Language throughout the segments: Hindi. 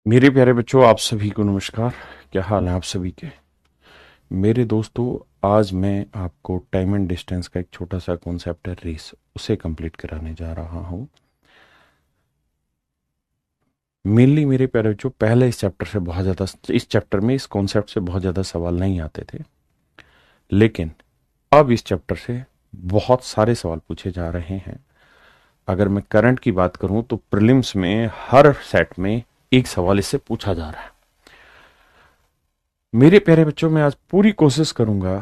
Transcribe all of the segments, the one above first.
मेरे प्यारे बच्चों, आप सभी को नमस्कार। क्या हाल है आप सभी के? मेरे दोस्तों, आज मैं आपको टाइम एंड डिस्टेंस का एक छोटा सा कॉन्सेप्ट है रेस, उसे कंप्लीट कराने जा रहा हूँ। मेनली मेरे प्यारे बच्चों, पहले इस चैप्टर में इस कॉन्सेप्ट से बहुत ज़्यादा सवाल नहीं आते थे, लेकिन अब इस चैप्टर से बहुत सारे सवाल पूछे जा रहे हैं। अगर मैं करंट की बात करूं तो प्रीलिम्स में हर सेट में एक सवाल इससे पूछा जा रहा है। मेरे प्यारे बच्चों, मैं आज पूरी कोशिश करूंगा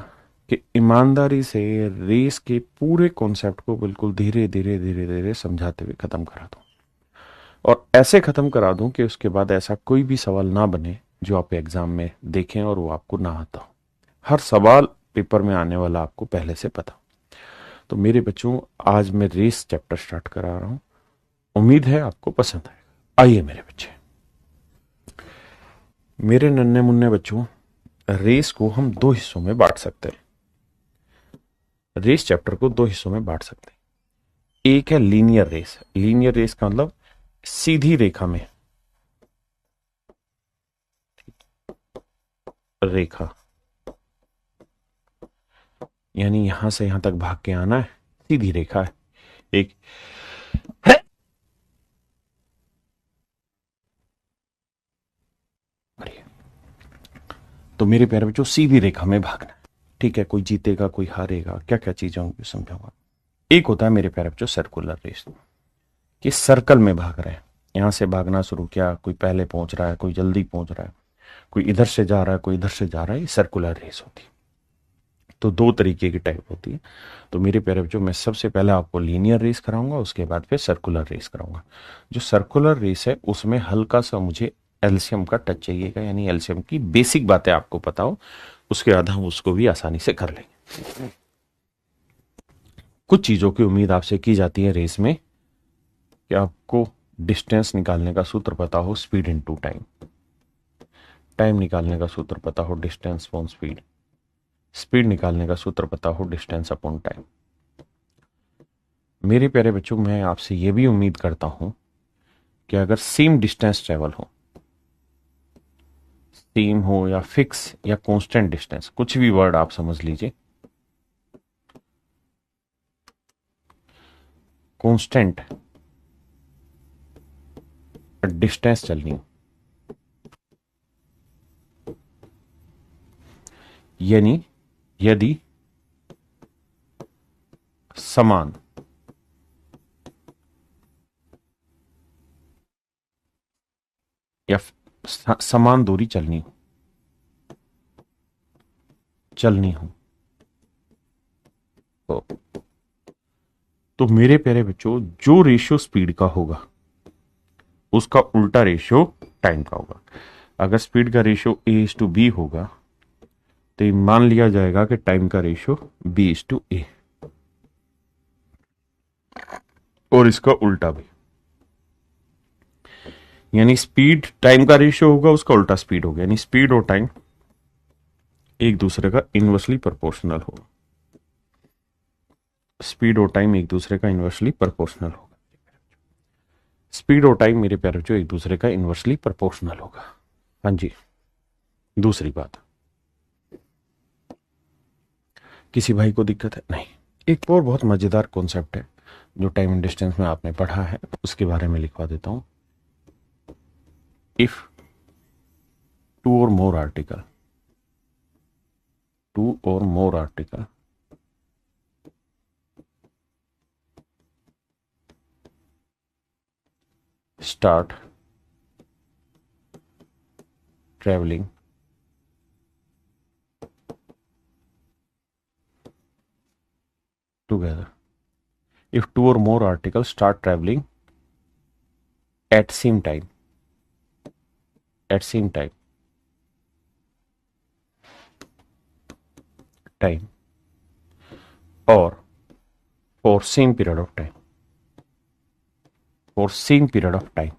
कि ईमानदारी से रेस के पूरे कॉन्सेप्ट को बिल्कुल धीरे धीरे धीरे धीरे समझाते हुए खत्म करा दूं, और ऐसे खत्म करा दूं कि उसके बाद ऐसा कोई भी सवाल ना बने जो आप एग्जाम में देखें और वो आपको ना आता हो। हर सवाल पेपर में आने वाला आपको पहले से पता हो। तो मेरे बच्चों, आज मैं रेस चैप्टर स्टार्ट करा रहा हूं। उम्मीद है आपको पसंद आएगा। आइए मेरे बच्चे, मेरे नन्हे मुन्ने बच्चों, रेस को हम दो हिस्सों में बांट सकते हैं। रेस चैप्टर को दो हिस्सों में बांट सकते हैं। एक है लीनियर रेस। लीनियर रेस का मतलब सीधी रेखा में, रेखा यानी यहां से यहां तक भाग के आना है, सीधी रेखा है एक। तो मेरे प्यारे बच्चों, सीधी रेखा में भागना है। ठीक है, कोई जीतेगा कोई हारेगा, क्या क्या चीजें होंगी समझाऊंगा। एक होता है मेरे प्यारे बच्चों सर्कुलर रेस, कि सर्कल में भाग रहे हैं। यहां से भागना शुरू किया, कोई पहले पहुंच रहा है, कोई जल्दी पहुंच रहा है, कोई इधर से जा रहा है, कोई इधर से जा रहा है। ये सर्कुलर रेस होती है। तो दो तरीके की टाइप होती है। तो मेरे प्यारे बच्चों, मैं सबसे पहले आपको लीनियर रेस कराऊंगा, उसके बाद फिर सर्कुलर रेस कराऊंगा। जो सर्कुलर रेस है उसमें हल्का सा मुझे एलसीएम का टच चाहिएगा, यानी एलसीएम की बेसिक बातें आपको पता हो, उसके बाद हम उसको भी आसानी से कर लेंगे। कुछ चीजों की उम्मीद आपसे की जाती है रेस में, कि आपको डिस्टेंस निकालने का सूत्र पता हो, स्पीड इनटू टाइम। टाइम निकालने का सूत्र पता हो, डिस्टेंस अपॉन स्पीड। स्पीड निकालने का सूत्र पता हो, डिस्टेंस अपॉन टाइम। मेरे प्यारे बच्चों, मैं आपसे यह भी उम्मीद करता हूं कि अगर सेम डिस्टेंस ट्रेवल हो, सेम हो या फिक्स या कांस्टेंट डिस्टेंस, कुछ भी वर्ड आप समझ लीजिए, कांस्टेंट डिस्टेंस चलनी हो, यानी यदि समान या समान दूरी चलनी हो तो, मेरे प्यारे बच्चों, जो रेशियो स्पीड का होगा उसका उल्टा रेशियो टाइम का होगा। अगर स्पीड का ratio A is to B होगा, तो ये मान लिया जाएगा कि टाइम का ratio B is to A, और इसका उल्टा भी। यानी स्पीड टाइम का रेशियो होगा, उसका उल्टा स्पीड होगा, यानी स्पीड और टाइम एक दूसरे का इनवर्सली प्रोपोर्शनल होगा। स्पीड और टाइम एक दूसरे का इनवर्सली प्रोपोर्शनल होगा। स्पीड और टाइम मेरे प्यारे बच्चों एक दूसरे का इनवर्सली प्रोपोर्शनल होगा। हाँ जी। दूसरी बात, किसी भाई को दिक्कत है? नहीं। एक और बहुत मजेदार कॉन्सेप्ट है जो टाइम एंड डिस्टेंस में आपने पढ़ा है, उसके बारे में लिखवा देता हूं। इफ टू और मोर आर्टिकल टू और मोर article start traveling together. If two or more articles start traveling at same time, at same time or for same period of time, for same period of time,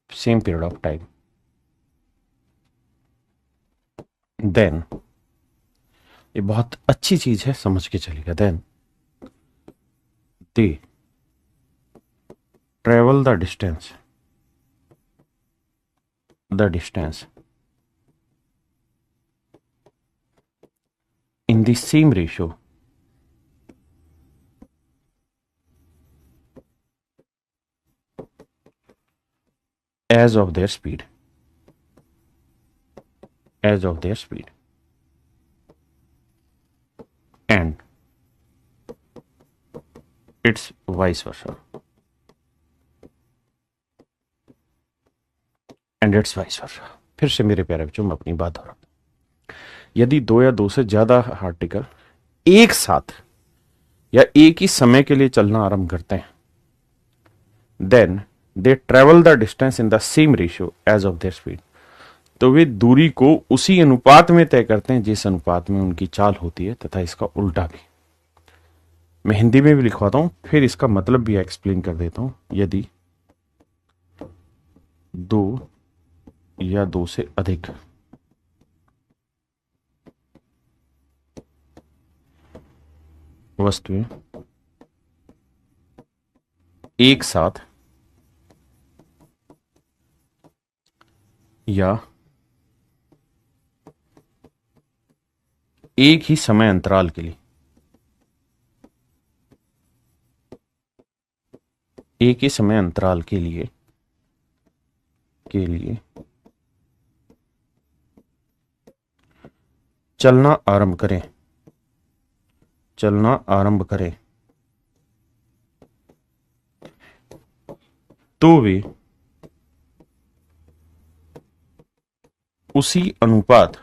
same period of time, then ये बहुत अच्छी चीज है, समझ के चलिएगा। Then they travel the distance in the same ratio as of their speed, and it's vice versa, फिर से मेरे प्यारे बच्चों, मैं अपनी बात दोहराता हूं। यदि दो या दो से ज्यादा आर्टिकल एक साथ या एक ही समय के लिए चलना आरंभ करते हैं, then they travel the distance in the same ratio as of their speed, तो वे दूरी को उसी अनुपात में तय करते हैं जिस अनुपात में उनकी चाल होती है, तथा इसका उल्टा भी। मैं हिंदी में भी लिखवाता हूं, फिर इसका मतलब भी एक्सप्लेन कर देता हूं। यदि दो या दो से अधिक वस्तुएं एक साथ या एक ही समय अंतराल के लिए चलना आरंभ करें तो वे उसी अनुपात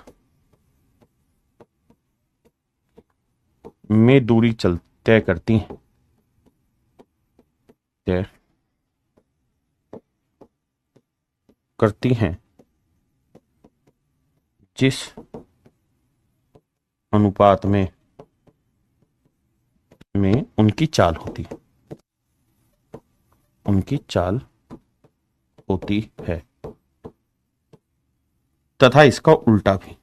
में दूरी तय करती हैं जिस अनुपात में उनकी चाल होती है, तथा इसका उल्टा भी।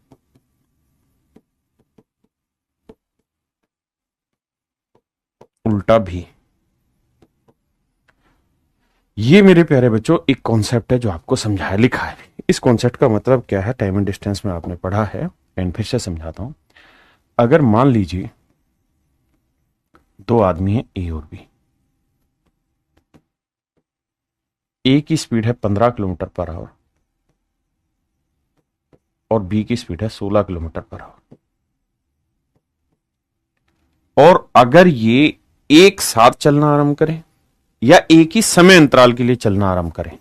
ये मेरे प्यारे बच्चों एक कॉन्सेप्ट है जो आपको समझाया लिखा है। इस कॉन्सेप्ट का मतलब क्या है, टाइम एंड डिस्टेंस में आपने पढ़ा है, एंड फिर से समझाता हूं। अगर मान लीजिए दो आदमी हैं, ए और बी, ए की स्पीड है 15 किलोमीटर पर आवर और बी की स्पीड है 16 किलोमीटर पर आवर, और अगर ये एक साथ चलना आरंभ करें या एक ही समय अंतराल के लिए चलना आरंभ करें,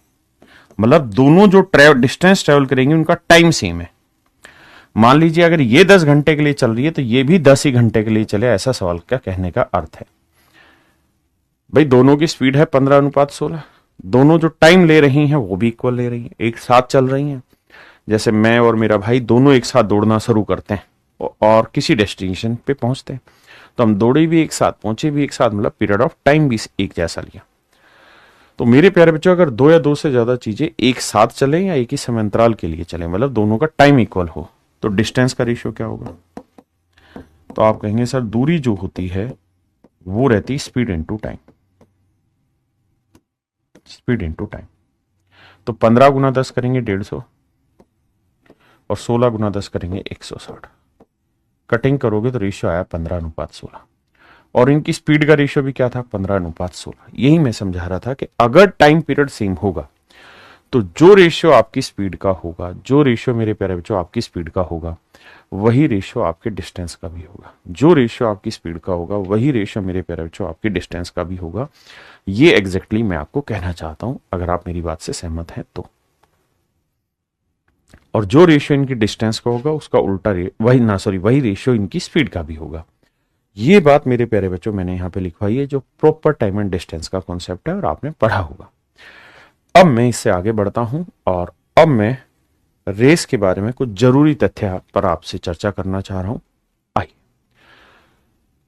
मतलब दोनों जो डिस्टेंस ट्रेवल करेंगे उनका टाइम सेम है। मान लीजिए अगर ये 10 घंटे के लिए चल रही है तो ये भी 10 ही घंटे के लिए चले, ऐसा सवाल का कहने का अर्थ है। भाई दोनों की स्पीड है 15:16, दोनों जो टाइम ले रही हैं वो भी इक्वल ले रही हैं, एक साथ चल रही हैं। जैसे मैं और मेरा भाई दोनों एक साथ दौड़ना शुरू करते हैं और किसी डेस्टिनेशन पे पहुंचते हैं, तो हम दौड़े भी एक साथ, पहुंचे भी एक साथ, मतलब पीरियड ऑफ टाइम भी एक जैसा लिया। तो मेरे प्यारे बच्चों, अगर दो या दो से ज्यादा चीजें एक साथ चलें या एक ही समय अंतराल के लिए चलें, मतलब दोनों का टाइम इक्वल हो, तो डिस्टेंस का रेशियो क्या होगा? तो आप कहेंगे सर दूरी जो होती है वो रहती स्पीड इनटू टाइम। तो 15 गुना 10 करेंगे 150 और 16 गुना 10 करेंगे 160। कटिंग करोगे तो रेशियो आया 15:16, और इनकी स्पीड का रेशियो भी क्या था? 15:16। यही मैं समझा रहा था कि अगर टाइम पीरियड सेम होगा तो जो रेशियो आपकी स्पीड का होगा, जो रेशियो मेरे प्यारे बच्चों आपकी स्पीड का होगा, वही रेशियो आपके डिस्टेंस का भी होगा। जो रेशियो आपकी स्पीड का होगा वही रेशियो मेरे प्यारे बच्चों आपकी डिस्टेंस का भी होगा। ये एग्जैक्टली मैं आपको कहना चाहता हूं, अगर आप मेरी बात से सहमत हैं तो। और जो रेशियो इनकी डिस्टेंस का होगा उसका उल्टा वही रेशियो इनकी स्पीड का भी होगा। ये बात मेरे प्यारे बच्चों मैंने यहां पे लिखवाई है, जो प्रॉपर टाइम एंड डिस्टेंस का कॉन्सेप्ट है और आपने पढ़ा होगा। अब मैं इससे आगे बढ़ता हूं और अब मैं रेस के बारे में कुछ जरूरी तथ्य पर आपसे चर्चा करना चाह रहा हूं। आइए,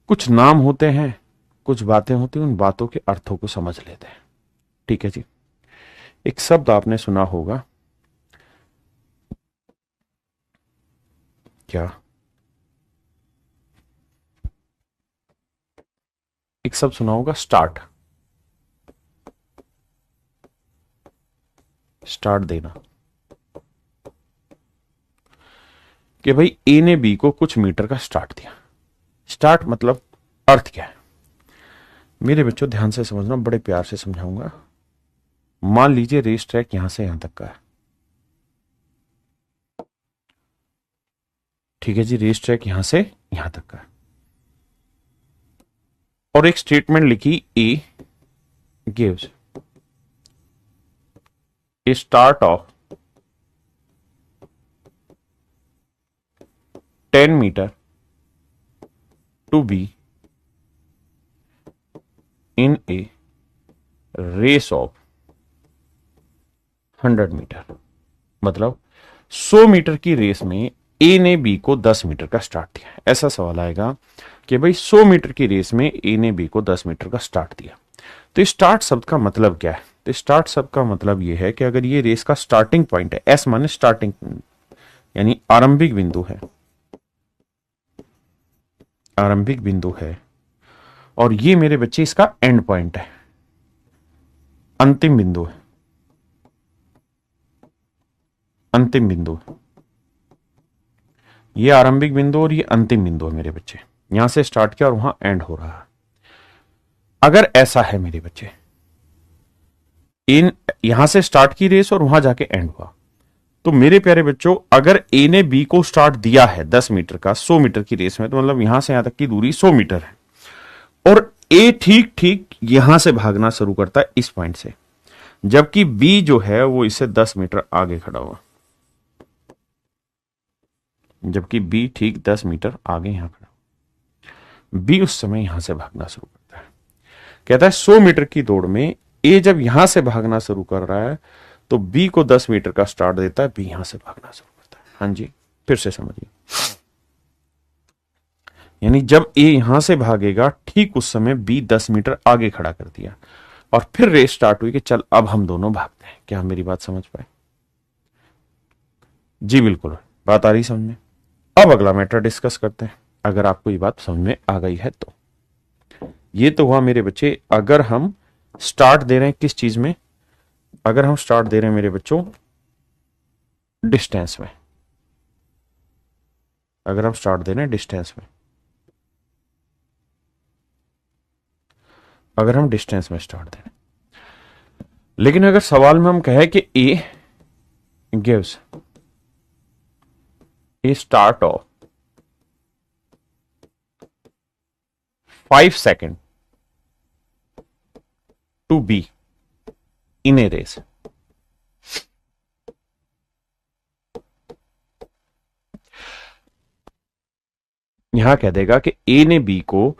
कुछ नाम होते हैं, कुछ बातें होती हैं, उन बातों के अर्थों को समझ लेते हैं। ठीक है जी। एक शब्द आपने सुना होगा, क्या? एक शब्द सुना होगा, स्टार्ट। स्टार्ट देना कि भाई ए ने बी को कुछ मीटर का स्टार्ट दिया। स्टार्ट मतलब अर्थ क्या है मेरे बच्चों, ध्यान से समझना, बड़े प्यार से समझाऊंगा। मान लीजिए रेस ट्रैक यहां से यहां तक का है, ठीक है जी, रेस ट्रैक यहां से यहां तक का है, और एक स्टेटमेंट लिखी A gives a start of 10 metre to B in a race of 100 metre. मतलब 100 मीटर की रेस में ए ने बी को 10 मीटर का स्टार्ट दिया। ऐसा सवाल आएगा कि भाई 100 मीटर की रेस में ए ने बी को 10 मीटर का स्टार्ट दिया। तो स्टार्ट शब्द का मतलब क्या है? तो स्टार्ट शब्द का मतलब यह है कि अगर ये रेस का स्टार्टिंग पॉइंट है, एस माने स्टार्टिंग यानी आरंभिक बिंदु है, आरंभिक बिंदु है, और ये मेरे बच्चे इसका एंड पॉइंट है, अंतिम बिंदु है, अंतिम बिंदु है। ये आरंभिक बिंदु और ये अंतिम बिंदु है मेरे बच्चे। यहां से स्टार्ट किया और वहां एंड हो रहा है। अगर ऐसा है मेरे बच्चे, इन यहां से स्टार्ट की रेस और वहां जाके एंड हुआ, तो मेरे प्यारे बच्चों अगर ए ने बी को स्टार्ट दिया है 10 मीटर का 100 मीटर की रेस में, तो मतलब यहां से यहां तक की दूरी 100 मीटर है, और ए ठीक ठीक यहां से भागना शुरू करता है इस पॉइंट से, जबकि बी जो है वो इससे 10 मीटर आगे खड़ा हुआ, जबकि बी ठीक 10 मीटर आगे यहां खड़ा। बी उस समय यहां से भागना शुरू करता है। कहता है 100 मीटर की दौड़ में ए जब यहां से भागना शुरू कर रहा है तो बी को 10 मीटर का स्टार्ट देता है, बी यहां से भागना शुरू करता है। हाँ जी, फिर से समझिए, यानी जब ए यहां से भागेगा ठीक उस समय बी 10 मीटर आगे खड़ा कर दिया, और फिर रेस स्टार्ट हुई कि चल अब हम दोनों भागते हैं। क्या मेरी बात समझ पाए? जी बिल्कुल, बात आ रही समझ में। अब अगला मैटर डिस्कस करते हैं, अगर आपको ये बात समझ में आ गई है तो। ये तो हुआ मेरे बच्चे अगर हम स्टार्ट दे रहे हैं किस चीज में, अगर हम स्टार्ट दे रहे हैं मेरे बच्चों डिस्टेंस में, अगर हम स्टार्ट दे रहे हैं डिस्टेंस में, अगर हम डिस्टेंस में स्टार्ट दे रहे हैं। लेकिन अगर सवाल में हम कहें कि A gives a start of 5 second to B in a race, यहां कह देगा कि ए ने बी को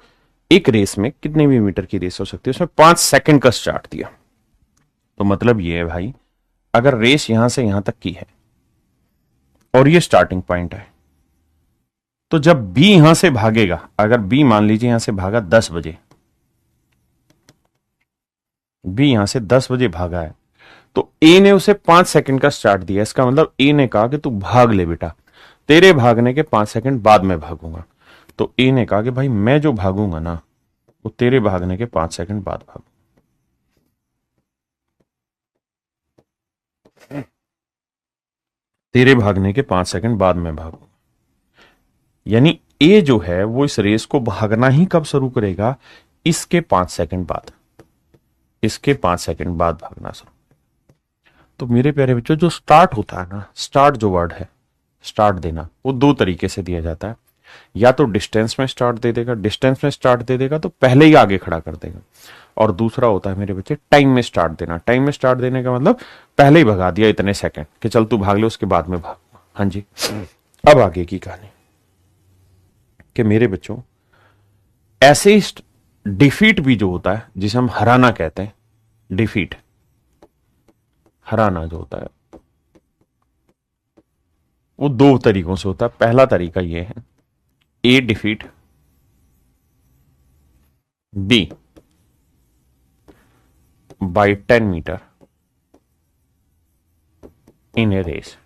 एक रेस में कितने भी मीटर की रेस हो सकती है उसमें 5 सेकंड का स्टार्ट दिया। तो मतलब ये है भाई, अगर रेस यहां से यहां तक की है और ये स्टार्टिंग पॉइंट है, तो जब बी यहां से भागेगा, अगर बी मान लीजिए यहां से भागा 10 बजे, बी यहां से 10 बजे भागा है, तो ए ने उसे 5 सेकंड का स्टार्ट दिया। इसका मतलब ए ने कहा कि तू भाग ले बेटा, तेरे भागने के 5 सेकंड बाद में भागूंगा। तो ए ने कहा कि भाई मैं जो भागूंगा ना वो तेरे भागने के 5 सेकंड बाद भागूंगा। तेरे भागने के 5 सेकंड बाद में भागूंगा। यानी ए जो है वो इस रेस को भागना ही कब शुरू करेगा? इसके 5 सेकंड बाद, इसके 5 सेकंड बाद भागना शुरू। तो मेरे प्यारे बच्चों जो स्टार्ट होता है ना, स्टार्ट जो वर्ड है, स्टार्ट देना, वो दो तरीके से दिया जाता है। या तो डिस्टेंस में स्टार्ट दे देगा, डिस्टेंस में स्टार्ट दे देगा तो पहले ही आगे खड़ा कर देगा, और दूसरा होता है मेरे बच्चे टाइम में स्टार्ट देना। टाइम में स्टार्ट देने का मतलब पहले ही भगा दिया इतने सेकंड कि चल तू भाग ले, उसके बाद में भाग। हाँ जी, अब आगे की कहानी कि मेरे बच्चों ऐसे ही डिफीट भी जो होता है, जिसे हम हराना कहते हैं, डिफीट, हराना जो होता है वो दो तरीकों से होता है। पहला तरीका ये है, ए defeat B bye 10 metre in a race,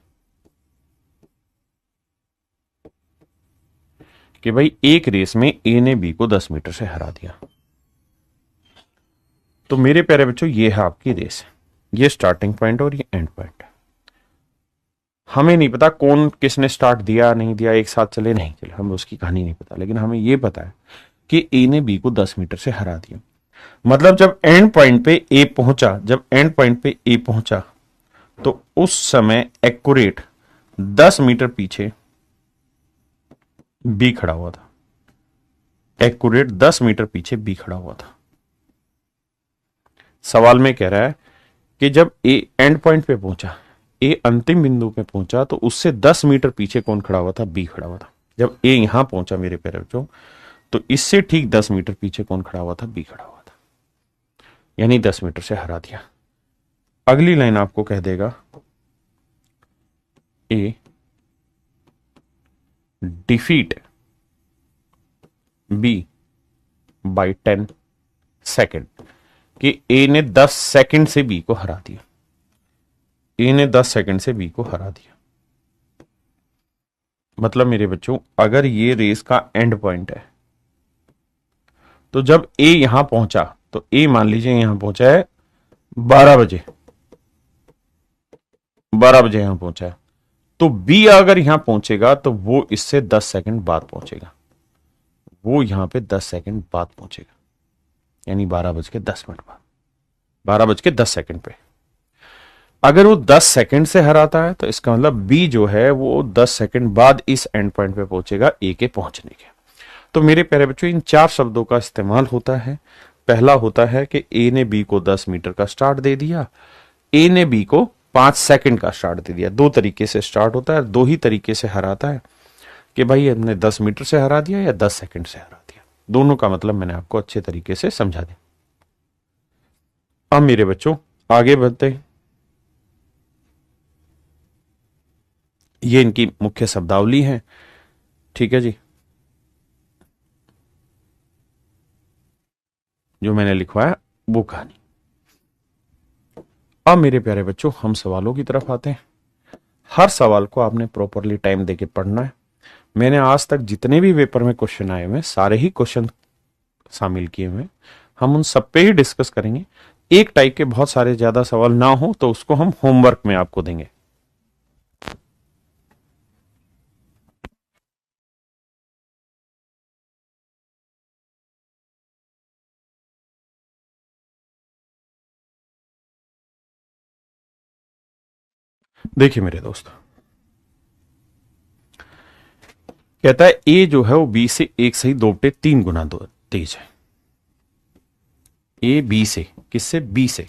कि भाई एक रेस में ए ने बी को 10 मीटर से हरा दिया। तो मेरे प्यारे बच्चों ये है आपकी रेस, ये स्टार्टिंग पॉइंट और ये एंड पॉइंट। हमें नहीं पता कौन किसने स्टार्ट दिया नहीं दिया, एक साथ चले नहीं चले, हमें उसकी कहानी नहीं पता, लेकिन हमें ये पता है कि ए ने बी को 10 मीटर से हरा दिया। मतलब जब एंड पॉइंट पे ए पहुंचा, जब एंड पॉइंट पे ए पहुंचा तो उस समय एक्यूरेट 10 मीटर पीछे बी खड़ा हुआ था। एक्यूरेट 10 मीटर पीछे बी खड़ा हुआ था। सवाल में कह रहा है कि जब ए एंड पॉइंट पे पहुंचा, ए अंतिम बिंदु पे पहुंचा, तो उससे 10 मीटर पीछे कौन खड़ा हुआ था? बी खड़ा हुआ था। जब ए यहां पहुंचा मेरे प्यारे बच्चों, तो इससे ठीक 10 मीटर पीछे कौन खड़ा हुआ था? बी खड़ा हुआ था, यानी 10 मीटर से हरा दिया। अगली लाइन आपको कह देगा ए डिफीट बी बाय 10 सेकेंड, कि ए ने 10 सेकेंड से बी को हरा दिया। ए ने 10 सेकेंड से बी को हरा दिया। मतलब मेरे बच्चों, अगर ये रेस का एंड पॉइंट है, तो जब ए यहां पहुंचा, तो ए मान लीजिए यहां पहुंचा है 12 बजे, 12 बजे यहां पहुंचा है, तो बी अगर यहां पहुंचेगा तो वो इससे 10 सेकंड बाद पहुंचेगा। वो यहां पे 10 सेकंड बाद पहुंचेगा, यानी 12:10 बाद, 12:10 पे। अगर वो 10 सेकंड से हराता है तो इसका मतलब बी जो है वो 10 सेकंड बाद इस एंड पॉइंट पे पहुंचेगा ए के पहुंचने के। तो मेरे प्यारे बच्चों, इन 4 शब्दों का इस्तेमाल होता है। पहला होता है कि ए ने बी को 10 मीटर का स्टार्ट दे दिया, ए ने बी को 5 सेकंड का स्टार्ट दे दिया। 2 तरीके से स्टार्ट होता है, 2 ही तरीके से हराता है, कि भाई हमने 10 मीटर से हरा दिया या 10 सेकंड से हरा दिया। दोनों का मतलब मैंने आपको अच्छे तरीके से समझा दिया। अब मेरे बच्चों आगे बढ़ते हैं। ये इनकी मुख्य शब्दावली है, ठीक है जी, जो मैंने लिखवाया वो कहानी। अब मेरे प्यारे बच्चों, हम सवालों की तरफ आते हैं। हर सवाल को आपने प्रॉपरली टाइम देके पढ़ना है। मैंने आज तक जितने भी पेपर में क्वेश्चन आए हुए सारे ही क्वेश्चन शामिल किए हुए, हम उन सब पे ही डिस्कस करेंगे। एक टाइप के बहुत सारे ज्यादा सवाल ना हो तो उसको हम होमवर्क में आपको देंगे। देखिए मेरे दोस्त, कहता है ए जो है वो बी से 1.2 गुना तेज है। ए बी से, किससे? बी से।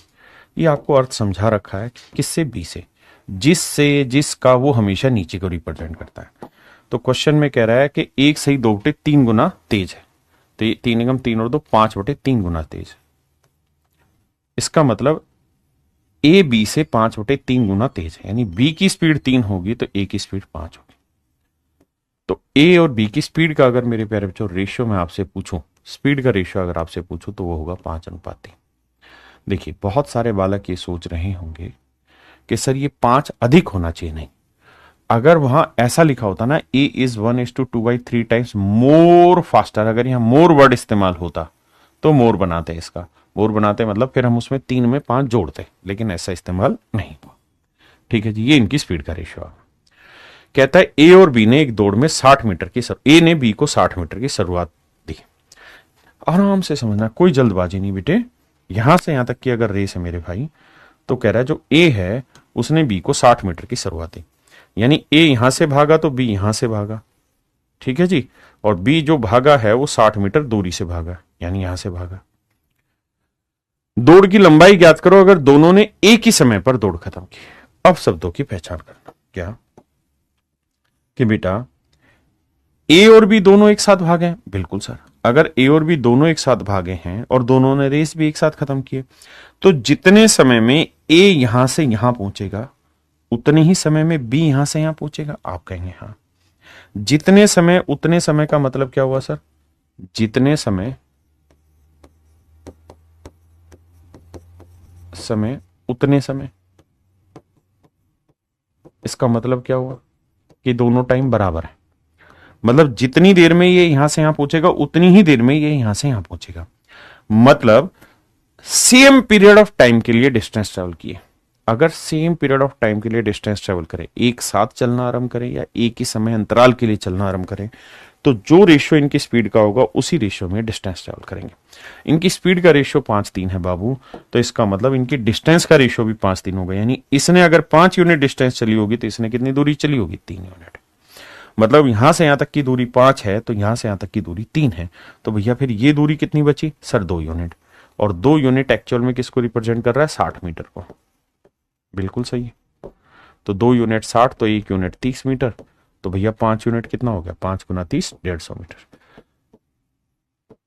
ये आपको अर्थ समझा रखा है, किससे? बी से। जिससे, जिसका वो हमेशा नीचे को रिप्रेजेंट करता है। तो क्वेश्चन में कह रहा है कि 1.2 गुना तेज है, तो ये 3 एकम 3 और 2 5/3 गुना तेज। इसका मतलब ए बी से 5/3 गुना तेज है, यानी बी की स्पीड 3 होगी तो ए की स्पीड 5 होगी। तो ए और बी की स्पीड का अगर मेरे प्यारे बच्चों रेशियो मैं आपसे पूछूं, स्पीड का रेशियो अगर आपसे पूछूं, तो वो होगा 5:3। देखिए, बहुत सारे बालक ये सोच रहे होंगे कि सर ये 5 अधिक होना चाहिए। नहीं, अगर वहां ऐसा लिखा होता ना ए इज 1:2/3 टाइम्स मोर फास्टर, अगर यहां मोर वर्ड इस्तेमाल होता तो मोर बनाते, इसका मोर बनाते मतलब फिर हम उसमें 3 में 5 जोड़ते, लेकिन ऐसा इस्तेमाल नहीं हुआ। ठीक है जी, ये इनकी स्पीड का रेशियो। कहता है ए और बी ने एक दौड़ में 60 मीटर की ए ने बी को 60 मीटर की शुरुआत दी। आराम से समझना, कोई जल्दबाजी नहीं बेटे। यहां से यहां तक की अगर रेस है मेरे भाई, तो कह रहा है जो ए है उसने बी को 60 मीटर की शुरुआत दी, यानी ए यहां से भागा तो बी यहां से भागा, ठीक है जी, और बी जो भागा है वो 60 मीटर दूरी से भागा, यानी यहां से भागा। दौड़ की लंबाई ज्ञात करो अगर दोनों ने एक ही समय पर दौड़ खत्म की। अब शब्दों की पहचान करना, क्या कि बेटा ए और बी दोनों एक साथ भागे हैं? बिल्कुल सर। अगर ए और बी दोनों एक साथ भागे हैं और दोनों ने रेस भी एक साथ खत्म किए, तो जितने समय में ए यहां से यहां पहुंचेगा उतने ही समय में बी यहां से यहां पहुंचेगा। आप कहेंगे हाँ, जितने समय उतने समय का मतलब क्या हुआ सर? जितने समय उतने समय, इसका मतलब क्या हुआ कि दोनों टाइम बराबर है। मतलब जितनी देर में ये यहां से यहां पहुंचेगा उतनी ही देर में ये यहां से यहां पहुंचेगा। मतलब सेम पीरियड ऑफ टाइम के लिए डिस्टेंस ट्रेवल किए। अगर सेम पीरियड ऑफ टाइम के लिए डिस्टेंस ट्रेवल करें, एक साथ चलना आरंभ करें या एक ही समय अंतराल के लिए चलना आरंभ करें, तो जो रेशियो इनकी स्पीड का होगा उसी रेशियो में डिस्टेंस ट्रेवल करेंगे। इनकी स्पीड का रेशियो 5-3 है बाबू, तो इसका मतलब इनकी डिस्टेंस का रेशियो भी 5-3 होगा। यानी इसने अगर 5 यूनिट डिस्टेंस चली होगी तो इसने कितनी दूरी चली होगी? 3 यूनिट। मतलब यहां से यहां तक की दूरी 5 है तो यहां से यहां तक की दूरी 3 है, तो भैया फिर ये दूरी कितनी बची सर? 2 यूनिट। और 2 यूनिट एक्चुअल में किसको रिप्रेजेंट कर रहा है? 60 मीटर को। बिल्कुल सही है। तो 2 यूनिट 60, तो 1 यूनिट 30 मीटर, तो भैया 5 यूनिट कितना हो गया? 5 गुना 30, 150 मीटर।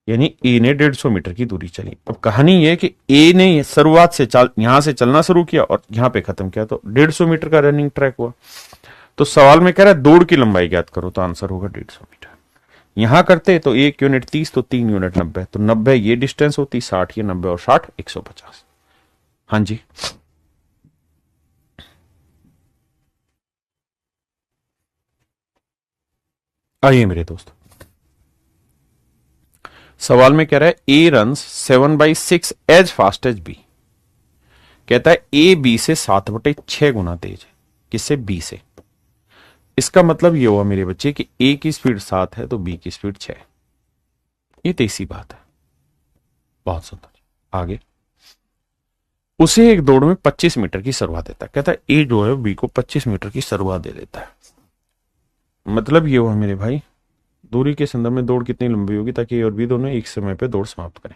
यानी ए ने 150 मीटर की दूरी चली। अब कहानी यह कि ए ने शुरुआत से यहां से चलना शुरू किया और यहां पे खत्म किया, तो 150 मीटर का रनिंग ट्रैक हुआ। तो सवाल में कह रहा है दौड़ की लंबाई ज्ञात करो, तो आंसर होगा 150 मीटर। यहां करते तो 1 यूनिट 30, तो 3 यूनिट 90, तो 90 ये डिस्टेंस होती, 60 ये, 90 और 60 150। हाँ जी, आइए मेरे दोस्त, सवाल में कह रहा है A runs 7/6 as fast as B. कहता है ए बी से 7/6 गुना तेज है। किससे? बी से। इसका मतलब ये हुआ मेरे बच्चे कि ए की स्पीड 7 है तो बी की स्पीड 6। ये तो इसी बात है। बहुत सुंदर। आगे, उसे एक दौड़ में 25 मीटर की शुरुआत देता है। कहता है ए जो है बी को 25 मीटर की शुरुआत दे देता है। मतलब ये हुआ मेरे भाई, दूरी के संदर्भ में दौड़ कितनी लंबी होगी ताकि ए और बी दोनों एक समय पे दौड़ समाप्त करें।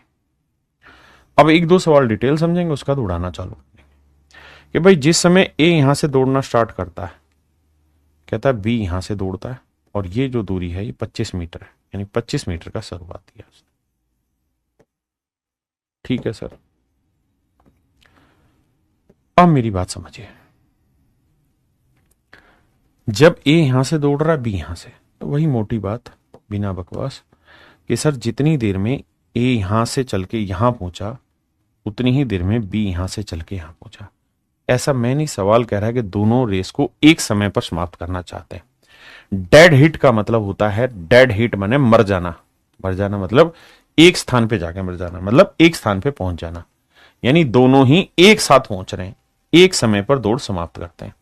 अब एक दो सवाल डिटेल समझेंगे, उसका बाद उड़ाना चालू करेंगे कि भाई जिस समय ए यहां से दौड़ना स्टार्ट करता है, कहता है बी यहां से दौड़ता है और ये जो दूरी है ये 25 मीटर है, यानी 25 मीटर का शुरुआत दिया उसने। ठीक है सर, अब मेरी बात समझिए। जब ए यहां से दौड़ रहा है बी यहां से, तो वही मोटी बात बिना बकवास कि सर जितनी देर में ए यहां से चल के यहां पहुंचा उतनी ही देर में बी यहां से चल के यहां पहुंचा। ऐसा मैं नहीं, सवाल कह रहा है कि दोनों रेस को एक समय पर समाप्त करना चाहते हैं। डेड हिट का मतलब होता है, डेड हिट माने मर जाना। मर जाना मतलब एक स्थान पे जाके मर जाना, मतलब एक स्थान पे पहुंच जाना। यानी दोनों ही एक साथ पहुंच रहे हैं, एक समय पर दौड़ समाप्त करते हैं।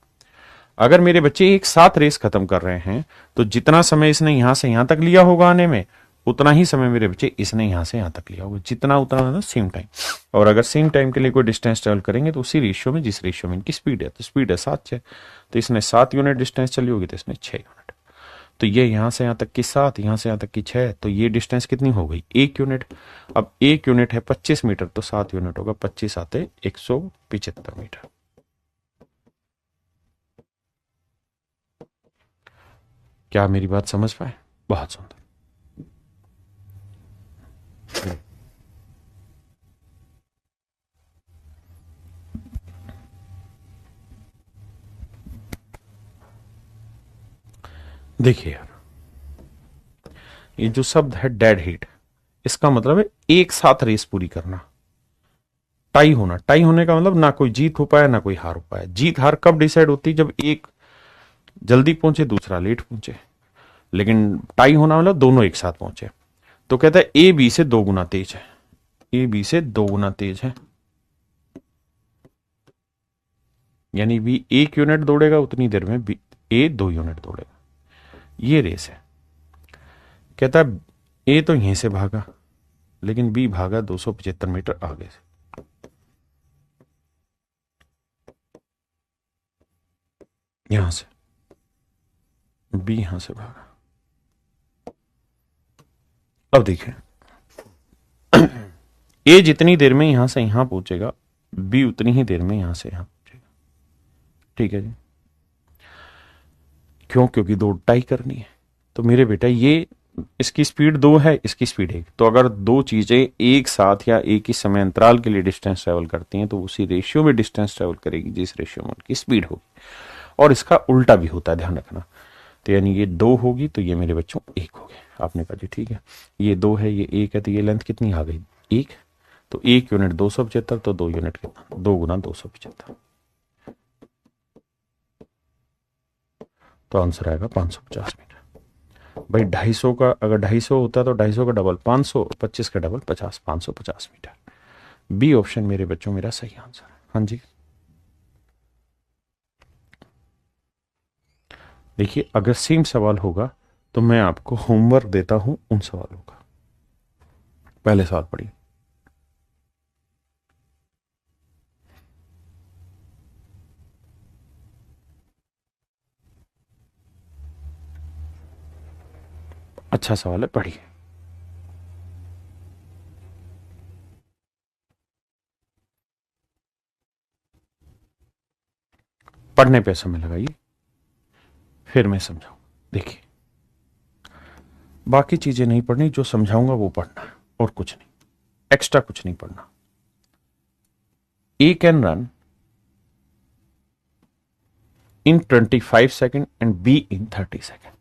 अगर मेरे बच्चे एक साथ रेस खत्म कर रहे हैं तो जितना समय इसने यहां से यहां तक लिया होगा आने में, उतना ही समय मेरे बच्चे इसने यहां से यहां तक लिया होगा। जितना उतना मतलब सेम टाइम। और अगर सेम टाइम के लिए कोई डिस्टेंस ट्रेवल करेंगे तो उसी रेशियो में, जिस रेशियो में इनकी स्पीड है, तो स्पीड है 7-6, तो इसने 7 यूनिट डिस्टेंस चली होगी तो इसने 6 यूनिट। तो ये यहां से यहां तक की 7, यहां से यहां तक की 6, तो ये डिस्टेंस कितनी हो गई? 1 यूनिट। अब 1 यूनिट है 25 मीटर, तो 7 यूनिट होगा 25 आते 175 मीटर। क्या मेरी बात समझ पाए? बहुत सुंदर। देखिए यार, ये जो शब्द है डेड हीट, इसका मतलब है एक साथ रेस पूरी करना, टाई होना। टाई होने का मतलब ना कोई जीत हो पाया ना कोई हार हो पाया। जीत हार कब डिसाइड होती है? जब एक जल्दी पहुंचे दूसरा लेट पहुंचे। लेकिन टाई होना मतलब दोनों एक साथ पहुंचे। तो कहता है ए बी से 2 गुना तेज है। ए बी से 2 गुना तेज है, यानी बी 1 यूनिट दौड़ेगा उतनी देर में बी ए 2 यूनिट दौड़ेगा। ये रेस है। कहता है ए तो यहीं से भागा, लेकिन बी भागा 275 मीटर आगे से। यहां से बी यहां से भागा। अब देखिए, ए जितनी देर में यहां से यहां पहुंचेगा, बी उतनी ही देर में यहां से यहां पहुंचेगा। ठीक है जी। क्यों? क्योंकि दो टाई करनी है। तो मेरे बेटा ये, इसकी स्पीड 2 है, इसकी स्पीड 1। तो अगर दो चीजें एक साथ या एक ही समय अंतराल के लिए डिस्टेंस ट्रेवल करती हैं तो उसी रेशियो में डिस्टेंस ट्रेवल करेगी जिस रेशियो में उनकी स्पीड होगी। और इसका उल्टा भी होता है, ध्यान रखना। तो यानी ये 2 होगी तो ये मेरे बच्चों 1 हो गए। आपने कहा जी ठीक है, ये 2 है ये 1 है, तो ये लेंथ कितनी आ गई? 1। तो 1 यूनिट 275, तो 2 यूनिट कितना? 2 गुना 275, तो आंसर आएगा 550 मीटर। भाई 250 का, अगर 250 होता तो 250 का डबल 500, 25 का डबल 50, 550 मीटर। बी ऑप्शन मेरे बच्चों मेरा सही आंसर है। हाँ जी, देखिए, अगर सेम सवाल होगा तो मैं आपको होमवर्क देता हूं उन सवालों का। पहले सवाल पढ़िए। अच्छा सवाल है, पढ़िए। पढ़ने पे समय लगाइए, फिर मैं समझाऊंगा। देखिए, बाकी चीजें नहीं पढ़नी, जो समझाऊंगा वो पढ़ना है और कुछ नहीं, एक्स्ट्रा कुछ नहीं पढ़ना। A can run in 25 second and B in 30 second.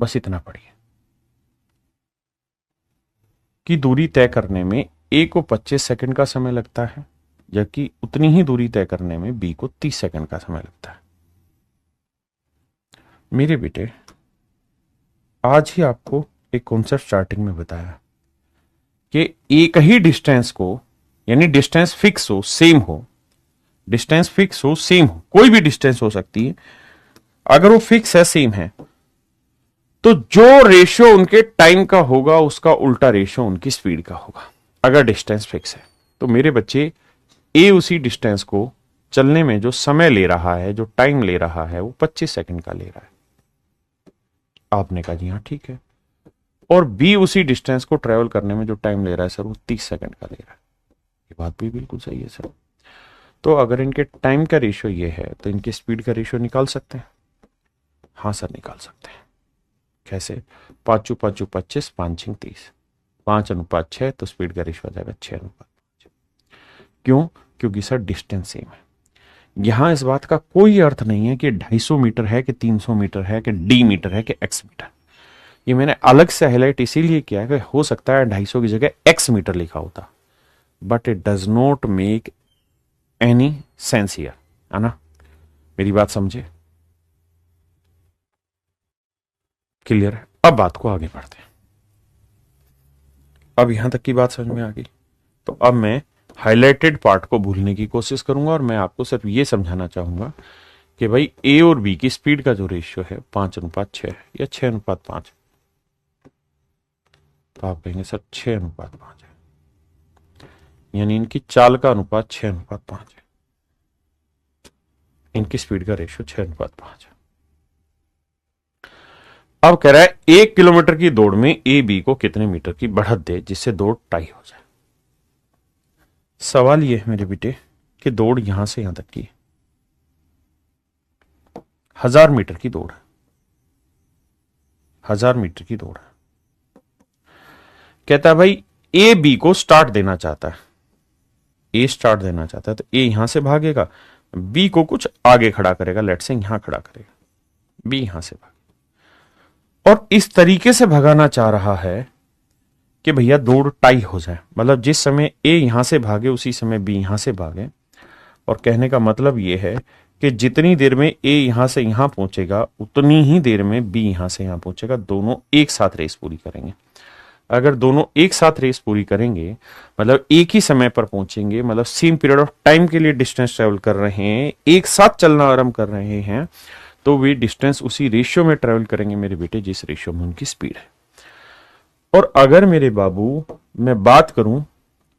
बस इतना पढ़िए। की दूरी तय करने में ए को 25 सेकंड का समय लगता है, जबकि उतनी ही दूरी तय करने में बी को 30 सेकंड का समय लगता है। मेरे बेटे, आज ही आपको एक कॉन्सेप्ट स्टार्टिंग में बताया कि एक ही डिस्टेंस को, यानी डिस्टेंस फिक्स हो, सेम हो, डिस्टेंस फिक्स हो, सेम हो, कोई भी डिस्टेंस हो सकती है, अगर वो फिक्स है, सेम है, तो जो रेशियो उनके टाइम का होगा उसका उल्टा रेशियो उनकी स्पीड का होगा, अगर डिस्टेंस फिक्स है। तो मेरे बच्चे, ए उसी डिस्टेंस को चलने में जो समय ले रहा है, जो टाइम ले रहा है, वो 25 सेकंड का ले रहा है। आपने कहा जी हाँ ठीक है। और बी उसी डिस्टेंस को ट्रेवल करने में जो टाइम ले रहा है सर, वो 30 सेकंड का ले रहा है। ये बात भी बिल्कुल सही है सर। तो अगर इनके टाइम का रेशियो ये है तो इनके स्पीड का रेशियो निकाल सकते हैं? हाँ सर, निकाल सकते हैं। कैसे? 5×5=25, 5×6=30, 5:6, तो स्पीड का रेशियो आ जाएगा 6:5। क्यों? क्योंकि सर डिस्टेंस सेम है। यहां इस बात का कोई अर्थ नहीं है कि 250 मीटर है कि 300 मीटर है कि डी मीटर है कि एक्स मीटर। ये मैंने अलग से हाईलाइट इसीलिए किया है कि हो सकता है 250 की जगह एक्स मीटर लिखा होता, but it does not make any sense here, है ना? मेरी बात समझे? क्लियर है? अब बात को आगे बढ़ते हैं। अब यहां तक की बात समझ में आ गई। तो अब मैं हाईलाइटेड पार्ट को भूलने की कोशिश करूंगा और मैं आपको सिर्फ ये समझाना चाहूंगा कि भाई ए और बी की स्पीड का जो रेशियो है 5:6 है या 6:5 है। तो आप कहेंगे सर 6:5 है, यानी इनकी चाल का अनुपात 6:5 है, इनकी स्पीड का रेशियो 6:5 है। अब कह रहा है 1 किलोमीटर की दौड़ में ए बी को कितने मीटर की बढ़त दे जिससे दौड़ टाई हो जाए। सवाल यह है मेरे बेटे कि दौड़ यहां से यहां तक की 1000 मीटर की दौड़ है, 1000 मीटर की दौड़ है। कहता है भाई ए बी को स्टार्ट देना चाहता है, ए स्टार्ट देना चाहता है, तो ए यहां से भागेगा, बी को कुछ आगे खड़ा करेगा, लेट से यहां खड़ा करेगा, बी यहां से भाग, और इस तरीके से भगाना चाह रहा है कि भैया दौड़ टाई हो जाए, मतलब जिस समय ए यहां से भागे उसी समय बी यहां से भागे। और कहने का मतलब यह है कि जितनी देर में ए यहां से यहां पहुंचेगा उतनी ही देर में बी यहां से यहां पहुंचेगा, दोनों एक साथ रेस पूरी करेंगे। अगर दोनों एक साथ रेस पूरी करेंगे मतलब एक ही समय पर पहुंचेंगे, मतलब सेम पीरियड ऑफ टाइम के लिए डिस्टेंस ट्रेवल कर रहे हैं, एक साथ चलना आरंभ कर रहे हैं, तो वे डिस्टेंस उसी रेशियो में ट्रेवल करेंगे मेरे बेटे जिस रेशियो में उनकी स्पीड है। और अगर मेरे बाबू मैं बात करूं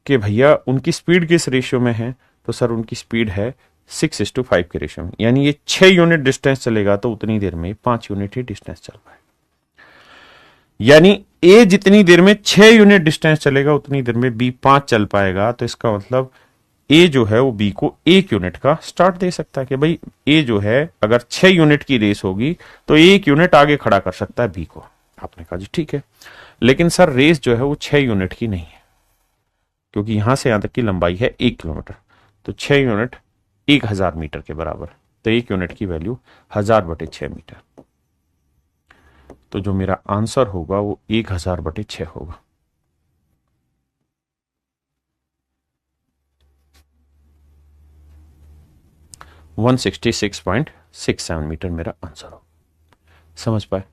कि भैया उनकी स्पीड किस रेशियो में है, तो सर उनकी स्पीड है 6:5 के रेशियो में, यानी ये 6 यूनिट डिस्टेंस चलेगा तो उतनी देर में 5 यूनिट ही डिस्टेंस चल पाए, यानी ए जितनी देर में 6 यूनिट डिस्टेंस चलेगा उतनी देर में बी 5 चल पाएगा। तो इसका मतलब ए जो है वो बी को 1 यूनिट का स्टार्ट दे सकता है कि भाई ए जो है अगर 6 यूनिट की रेस होगी तो 1 यूनिट आगे खड़ा कर सकता है बी को। आपने कहा जी ठीक है, लेकिन सर रेस जो है वो 6 यूनिट की नहीं है, क्योंकि यहां से यहां तक की लंबाई है 1 किलोमीटर, तो 6 यूनिट 1000 मीटर के बराबर, तो 1 यूनिट की वैल्यू 1000/6 मीटर। तो जो मेरा आंसर होगा वो 1000/6 होगा। 166.67 मीटर मेरा आंसर हो। समझ पाए?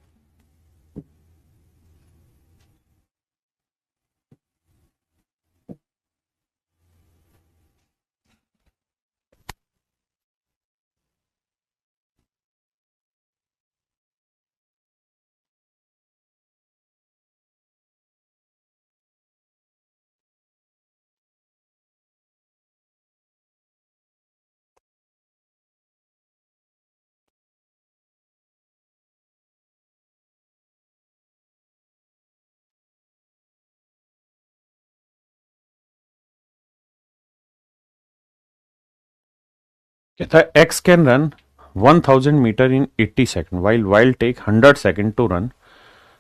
कहता है X can run 1000 metre in 80 second while take 100 second to run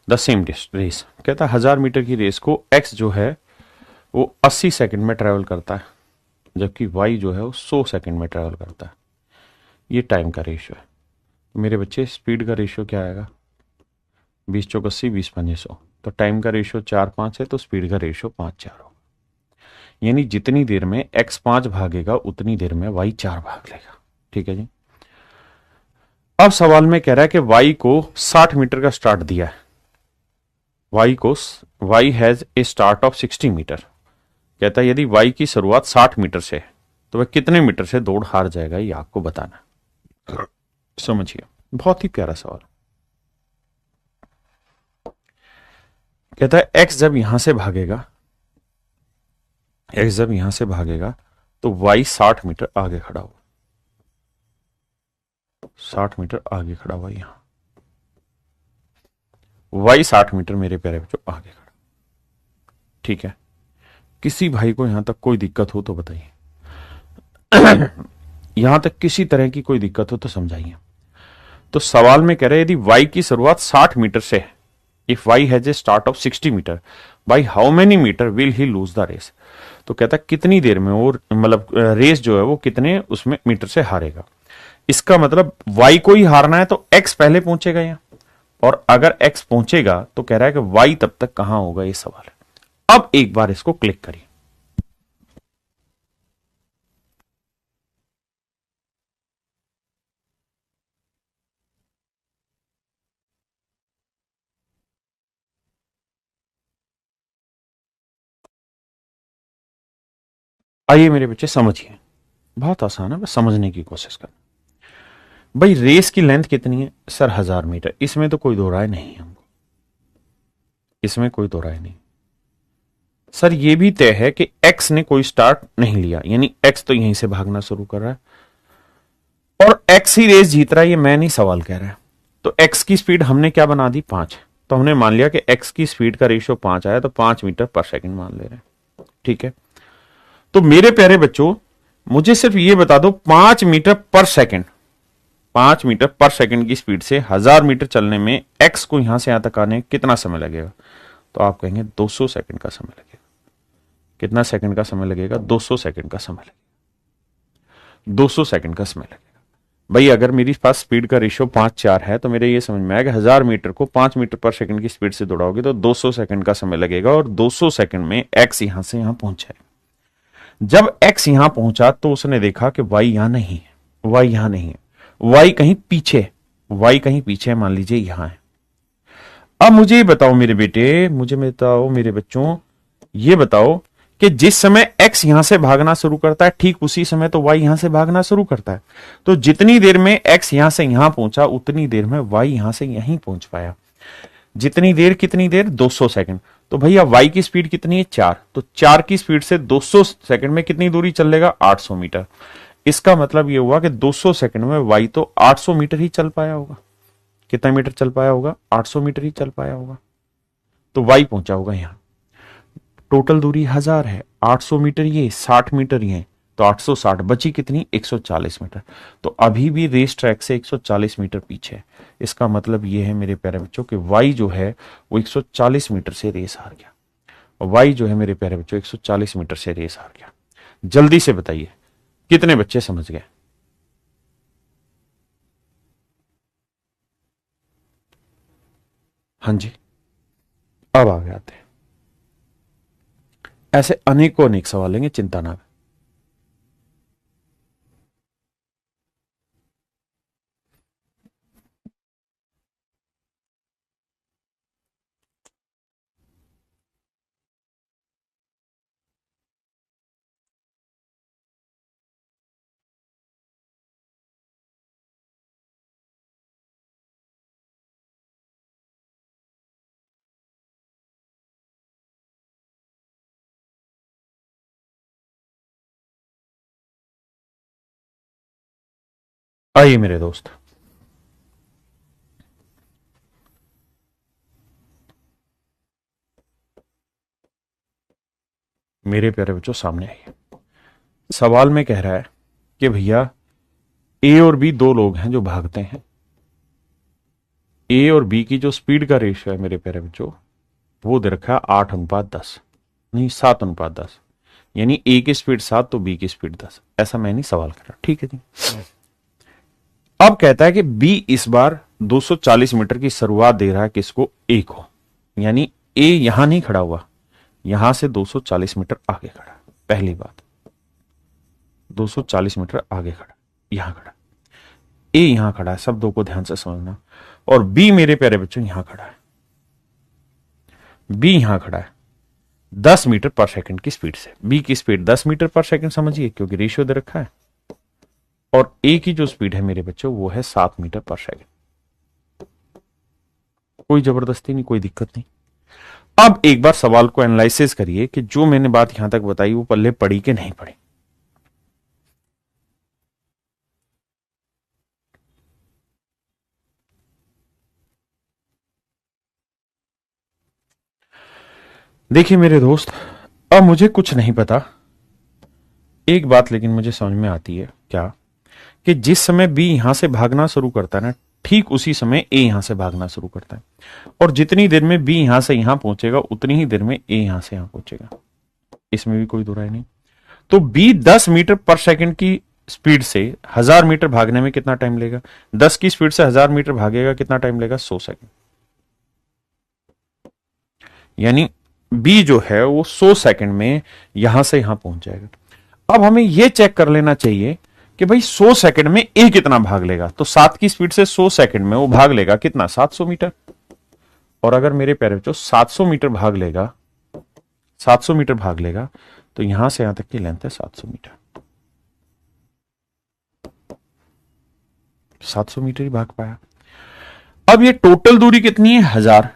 the same race. कहता है 1000 मीटर की रेस को एक्स जो है वो 80 सेकंड में ट्रेवल करता है, जबकि वाई जो है वो 100 सेकंड में ट्रेवल करता है। ये टाइम का रेशियो है। तो मेरे बच्चे स्पीड का रेशियो क्या आएगा? 20 चौक 80, 20 पंजे 100। तो टाइम का रेशियो 4-5 है, तो स्पीड का रेशियो 5-4 होगा। यानी जितनी देर में एक्स 5 भागेगा उतनी देर में वाई 4 भाग लेगा। ठीक है जी। अब सवाल में कह रहा है कि वाई को 60 मीटर का स्टार्ट दिया है। Y has a start of 60 metre. कहता है यदि वाई की शुरुआत 60 मीटर से है तो वह कितने मीटर से दौड़ हार जाएगा, ये आपको बताना। समझिए, बहुत ही प्यारा सवाल। कहता है एक्स जब यहां से भागेगा तो वाई 60 मीटर आगे खड़ा हुआ, 60 मीटर आगे खड़ा हुआ। यहां वाई 60 मीटर मेरे प्यारे बच्चों आगे खड़ा। ठीक है, किसी भाई को यहां तक कोई दिक्कत हो तो बताइए। यहां तक किसी तरह की कोई दिक्कत हो तो समझाइए। तो सवाल में कह रहे हैं यदि y की शुरुआत 60 मीटर से है, if y has a start of 60 metre, by how many metre will he lose the race. तो कहता है कितनी देर में वो मतलब रेस जो है वो कितने उसमें मीटर से हारेगा। इसका मतलब y को ही हारना है तो x पहले पहुंचेगा यहां, और अगर x पहुंचेगा तो कह रहा है कि y तब तक कहां होगा, ये सवाल है। अब एक बार इसको क्लिक करिए। आइए मेरे बच्चे समझिए, बहुत आसान है, बस समझने की कोशिश कर। भाई रेस की लेंथ कितनी है सर? 1000 मीटर। इसमें तो कोई दो राय नहीं है हमको, इसमें कोई दो राय नहीं। सर ये भी तय है कि एक्स ने कोई स्टार्ट नहीं लिया, यानी एक्स तो यहीं से भागना शुरू कर रहा है और एक्स ही रेस जीत रहा है, ये मैं नहीं सवाल कह रहा है। तो एक्स की स्पीड हमने क्या बना दी? 5। तो हमने मान लिया कि एक्स की स्पीड का रेशियो 5 आया, तो 5 मीटर पर सेकंड मान ले रहे हैं। ठीक है, तो मेरे प्यारे बच्चों मुझे सिर्फ ये बता दो, 5 मीटर पर सेकंड, 5 मीटर पर सेकंड की स्पीड से 1000 मीटर चलने में एक्स को यहां से यहां तक आने कितना समय लगेगा? तो आप कहेंगे 200 सेकंड का समय लगेगा। कितना सेकंड का समय लगेगा? 200 सेकंड का समय लगेगा। 200 सेकंड का समय लगेगा। भाई अगर मेरी पास स्पीड का रेशियो 5-4 है तो मेरे ये समझ में आया कि 1000 मीटर को 5 मीटर पर सेकंड की स्पीड से दौड़ाओगे तो 200 सेकंड का समय लगेगा, और 200 सेकंड में एक्स यहां से यहां पहुंचा है। जब एक्स यहां पहुंचा तो उसने देखा कि वाई यहां नहीं है, वाई यहां नहीं है, वाई कहीं पीछे, वाई कहीं पीछे मान लीजिए यहां है। अब मुझे ये बताओ मेरे बेटे, मुझे बताओ मेरे बच्चों, ये बताओ कि जिस समय x यहां से भागना शुरू करता है ठीक उसी समय तो y यहां से भागना शुरू करता है। तो जितनी देर में x यहां से यहां पहुंचा उतनी देर में y यहां से यहीं पहुंच पाया। जितनी देर, कितनी देर? 200 सेकंड। तो भैया y की स्पीड कितनी है? 4। तो 4 की स्पीड से 200 सेकंड में कितनी दूरी चल लेगा? 800 मीटर। इसका मतलब यह हुआ कि 200 सेकंड में y तो 800 मीटर ही चल पाया होगा। कितना मीटर चल पाया होगा? 800 मीटर ही चल पाया होगा। तो y पहुंचा होगा यहां। टोटल दूरी 1000 है, 800 मीटर ये, 60 मीटर ये, तो 860 बची कितनी? 140 मीटर। तो अभी भी रेस ट्रैक से 140 मीटर पीछे है। इसका मतलब ये है मेरे प्यारे बच्चों कि वाई जो है वो 140 मीटर से रेस हार गया। वाई जो है मेरे प्यारे बच्चों 140 मीटर से रेस हार गया। जल्दी से बताइए कितने बच्चे समझ गए? हाँ जी, अब आगे आते हैं। ऐसे अनेकों अनेक सवाल लेंगे, चिंता ना। आइए मेरे दोस्त, मेरे प्यारे बच्चों सामने आइए। सवाल में कह रहा है कि भैया ए और बी दो लोग हैं जो भागते हैं। ए और बी की जो स्पीड का रेशियो है मेरे प्यारे बच्चों, वो दे रखा है 8:10, नहीं 7:10, यानी ए की स्पीड 7 तो बी की स्पीड 10। ऐसा मैं नहीं सवाल कर रहा, ठीक है जी। अब कहता है कि बी इस बार 240 मीटर की शुरुआत दे रहा है किसको, ए को, यानी ए यहां नहीं खड़ा हुआ, यहां से 240 मीटर आगे खड़ा। पहली बात, 240 मीटर आगे खड़ा, यहां खड़ा। ए यहां खड़ा है, शब्दों को ध्यान से समझना। और बी मेरे प्यारे बच्चों यहां खड़ा है, बी यहां खड़ा है 10 मीटर पर सेकंड की स्पीड से। बी की स्पीड 10 मीटर पर सेकंड समझिए, क्योंकि रेशियो दे रखा है। और ए की जो स्पीड है मेरे बच्चों वो है 7 मीटर पर सेकंड। कोई जबरदस्ती नहीं, कोई दिक्कत नहीं। अब एक बार सवाल को एनालिसिस करिए कि जो मैंने बात यहां तक बताई वो पल्ले पड़ी कि नहीं पड़ी। देखिए मेरे दोस्त, अब मुझे कुछ नहीं पता, एक बात लेकिन मुझे समझ में आती है, क्या कि जिस समय बी यहां से भागना शुरू करता है ना, ठीक उसी समय ए यहां से भागना शुरू करता है। और जितनी देर में बी यहां से यहां पहुंचेगा उतनी ही देर में ए यहां से यहां पहुंचेगा, इसमें भी कोई दो राय नहीं। तो बी 10 मीटर पर सेकंड की स्पीड से 1000 मीटर भागने में कितना टाइम लेगा, 10 की स्पीड से 1000 मीटर भागेगा, कितना टाइम लेगा, 100 सेकंड। यानी बी जो है वो 100 सेकंड में यहां से यहां पहुंच जाएगा। अब हमें यह चेक कर लेना चाहिए कि भाई 100 सेकंड में ए कितना भाग लेगा। तो 7 की स्पीड से 100 सेकंड में वो भाग लेगा कितना, 700 मीटर। और अगर मेरे प्यारे बच्चों 700 मीटर भाग लेगा, 700 मीटर भाग लेगा, तो यहां से यहां तक की लेंथ है 700 मीटर। 700 मीटर ही भाग पाया। अब ये टोटल दूरी कितनी है, 1000।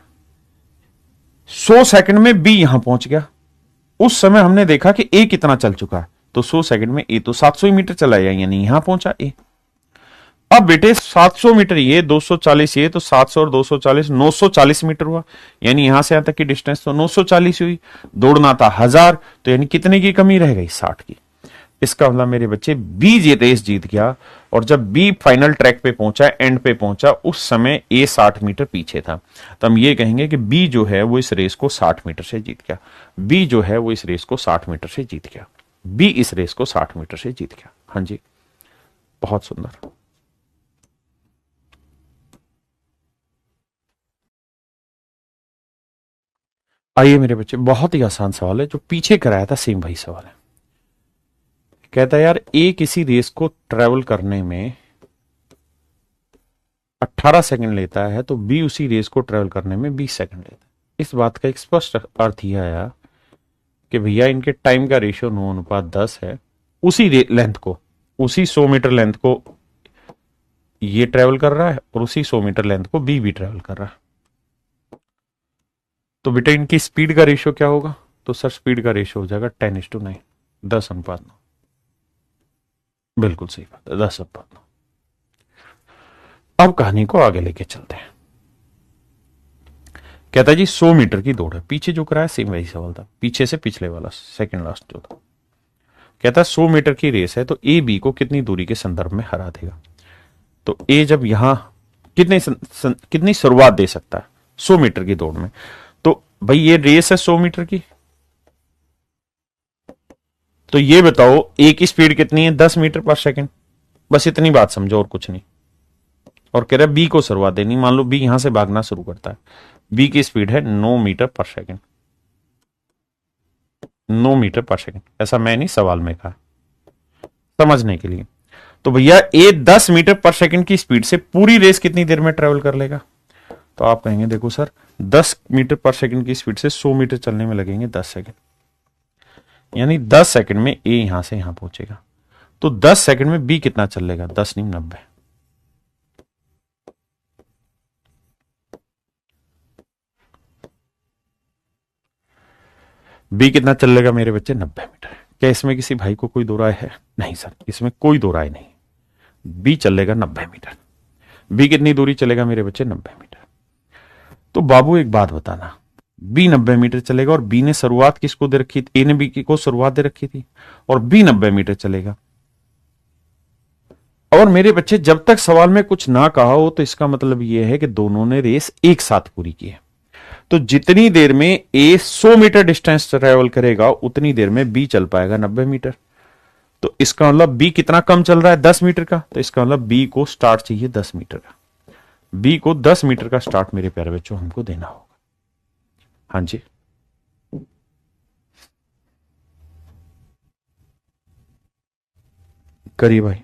100 सेकंड में बी यहां पहुंच गया। उस समय हमने देखा कि ए कितना चल चुका है, तो 100 सेकंड में ए तो 700 मीटर चला गया, यानी यहां पहुंचा ए। अब बेटे 700 मीटर ये, 240 ये, तो 700 और 240 940 मीटर हुआ, यानी यहां से यहां तक की डिस्टेंस तो 940 हुई। दौड़ना था 1000, तो यानी कितने की कमी रह गई, 60 की। इसका मतलब मेरे बच्चे बी ये रेस जीत गया। और जब बी फाइनल ट्रैक पे पहुंचा, एंड पे पहुंचा, उस समय ए 60 मीटर पीछे था। तो हम ये कहेंगे कि बी जो है वो इस रेस को 60 मीटर से जीत गया। बी जो है वो इस रेस को 60 मीटर से जीत गया। बी इस रेस को 60 मीटर से जीत गया। हाँ जी, बहुत सुंदर। आइए मेरे बच्चे, बहुत ही आसान सवाल है, जो पीछे कराया था सेम वही सवाल है। कहता है यार ए किसी रेस को ट्रेवल करने में 18 सेकंड लेता है, तो बी उसी रेस को ट्रेवल करने में 20 सेकंड लेता है। इस बात का एक स्पष्ट अर्थ यह आया कि भैया इनके टाइम का रेशियो 9:10 है। उसी लेंथ को, उसी 100 मीटर लेंथ को ये ट्रेवल कर रहा है, और उसी 100 मीटर लेंथ को बी भी ट्रेवल कर रहा है। तो बेटा इनकी स्पीड का रेशियो क्या होगा, तो सर स्पीड का रेशियो हो जाएगा 10:9, 10:9। बिल्कुल सही बात है, 10:9। अब कहानी को आगे लेके चलते हैं। कहता है जी 100 मीटर की दौड़ है। पीछे जो कराया सेम वही सवाल था, पीछे से पिछले वाला, सेकंड लास्ट जो था। कहता है 100 मीटर की रेस है, तो ए बी को कितनी दूरी के संदर्भ में हरा देगा। तो ए जब यहां कितनी शुरुआत दे सकता है 100 मीटर की दौड़ में, तो भाई ये रेस है 100 मीटर की, तो ये बताओ ए की स्पीड कितनी है, 10 मीटर पर सेकंड। बस इतनी बात समझो और कुछ नहीं। और कह रहा है बी को शुरुआत देनी। मान लो बी यहां से भागना शुरू करता है, बी की स्पीड है 9 मीटर पर सेकंड। 9 मीटर पर सेकंड, ऐसा मैं नहीं सवाल में कहा, समझने के लिए। तो भैया ए 10 मीटर पर सेकंड की स्पीड से पूरी रेस कितनी देर में ट्रेवल कर लेगा। तो आप कहेंगे देखो सर 10 मीटर पर सेकंड की स्पीड से 100 मीटर चलने में लगेंगे 10 सेकंड, यानी 10 सेकंड में ए यहां से यहां पहुंचेगा। तो 10 सेकंड में बी कितना चल लेगा, 10 नहीं 90। बी कितना चल लेगा मेरे बच्चे, 90 मीटर। क्या इसमें किसी भाई को कोई दो राय है, नहीं सर इसमें कोई दो राय नहीं। बी चलेगा 90 मीटर। बी कितनी दूरी चलेगा मेरे बच्चे, 90 मीटर। तो बाबू एक बात बताना, बी 90 मीटर चलेगा, और बी ने शुरुआत किसको दे रखी थी, ए ने बी को शुरुआत दे रखी थी, और बी 90 मीटर चलेगा। और मेरे बच्चे जब तक सवाल में कुछ ना कहा हो तो इसका मतलब यह है कि दोनों ने रेस एक साथ पूरी की है। तो जितनी देर में ए 100 मीटर डिस्टेंस ट्रेवल करेगा उतनी देर में बी चल पाएगा 90 मीटर। तो इसका मतलब बी कितना कम चल रहा है, 10 मीटर का। तो इसका मतलब बी को स्टार्ट चाहिए 10 मीटर का। बी को 10 मीटर का स्टार्ट मेरे प्यारे बच्चों हमको देना होगा। हाँ जी, करिए भाई।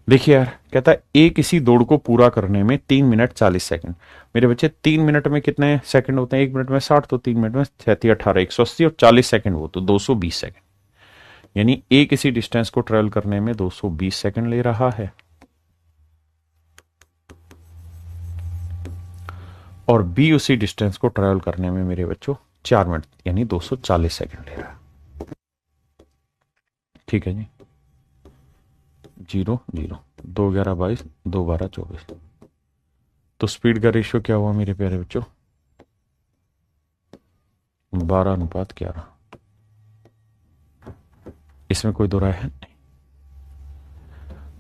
देखिए यार, कहता है ए किसी दौड़ को पूरा करने में 3 मिनट 40 सेकंड। मेरे बच्चे 3 मिनट में कितने सेकंड होते हैं? 1 मिनट में 60, तो 3 मिनट में 36 18 180 और 40 सेकंड वो तो 220 सेकंड। यानी ए किसी डिस्टेंस को ट्रेवल करने में 220 सेकंड ले रहा है और बी उसी डिस्टेंस को ट्रेवल करने में मेरे बच्चों 4 मिनट यानी 240 सेकंड ले रहा है। ठीक है जी, 0 0 2 11 22 2 12 24। तो स्पीड का रेशियो क्या हुआ मेरे प्यारे बच्चों? 12:11। इसमें कोई दो राय है नहीं।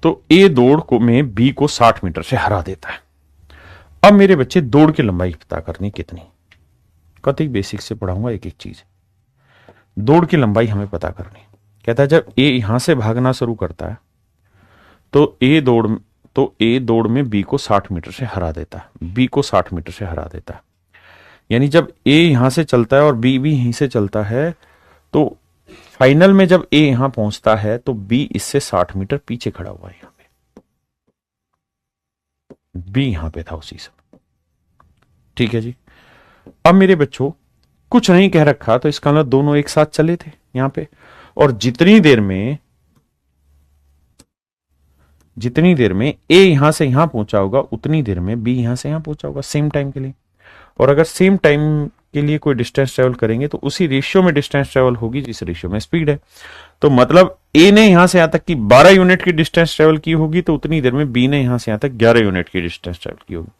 तो ए दौड़ को में बी को 60 मीटर से हरा देता है। अब मेरे बच्चे दौड़ की लंबाई पता करनी कितनी। कति बेसिक से पढ़ाऊंगा एक एक चीज। दौड़ की लंबाई हमें पता करनी। कहता है जब ए यहां से भागना शुरू करता है तो ए दौड़ में बी को 60 मीटर से हरा देता है। बी को 60 मीटर से हरा देता है। यानी जब ए यहां से चलता है और बी भी यहीं से चलता है तो फाइनल में जब ए यहां पहुंचता है तो बी इससे 60 मीटर पीछे खड़ा हुआ है। यहां पे बी यहां पे था उसी समय। ठीक है जी। अब मेरे बच्चों कुछ नहीं कह रखा तो इसका मतलब दोनों एक साथ चले थे यहां पे। और जितनी देर में ए यहां से यहां पहुंचा होगा उतनी देर में बी यहां से यहां पहुंचा होगा सेम टाइम के लिए। और अगर सेम टाइम के लिए कोई डिस्टेंस ट्रेवल करेंगे तो उसी रेशियो में डिस्टेंस ट्रेवल होगी जिस रेशियो में स्पीड है। तो मतलब ए ने यहां से यहां तक की 12 यूनिट की डिस्टेंस ट्रेवल की होगी तो उतनी देर में बी ने यहां से यहां तक 11 यूनिट की डिस्टेंस ट्रेवल की होगी।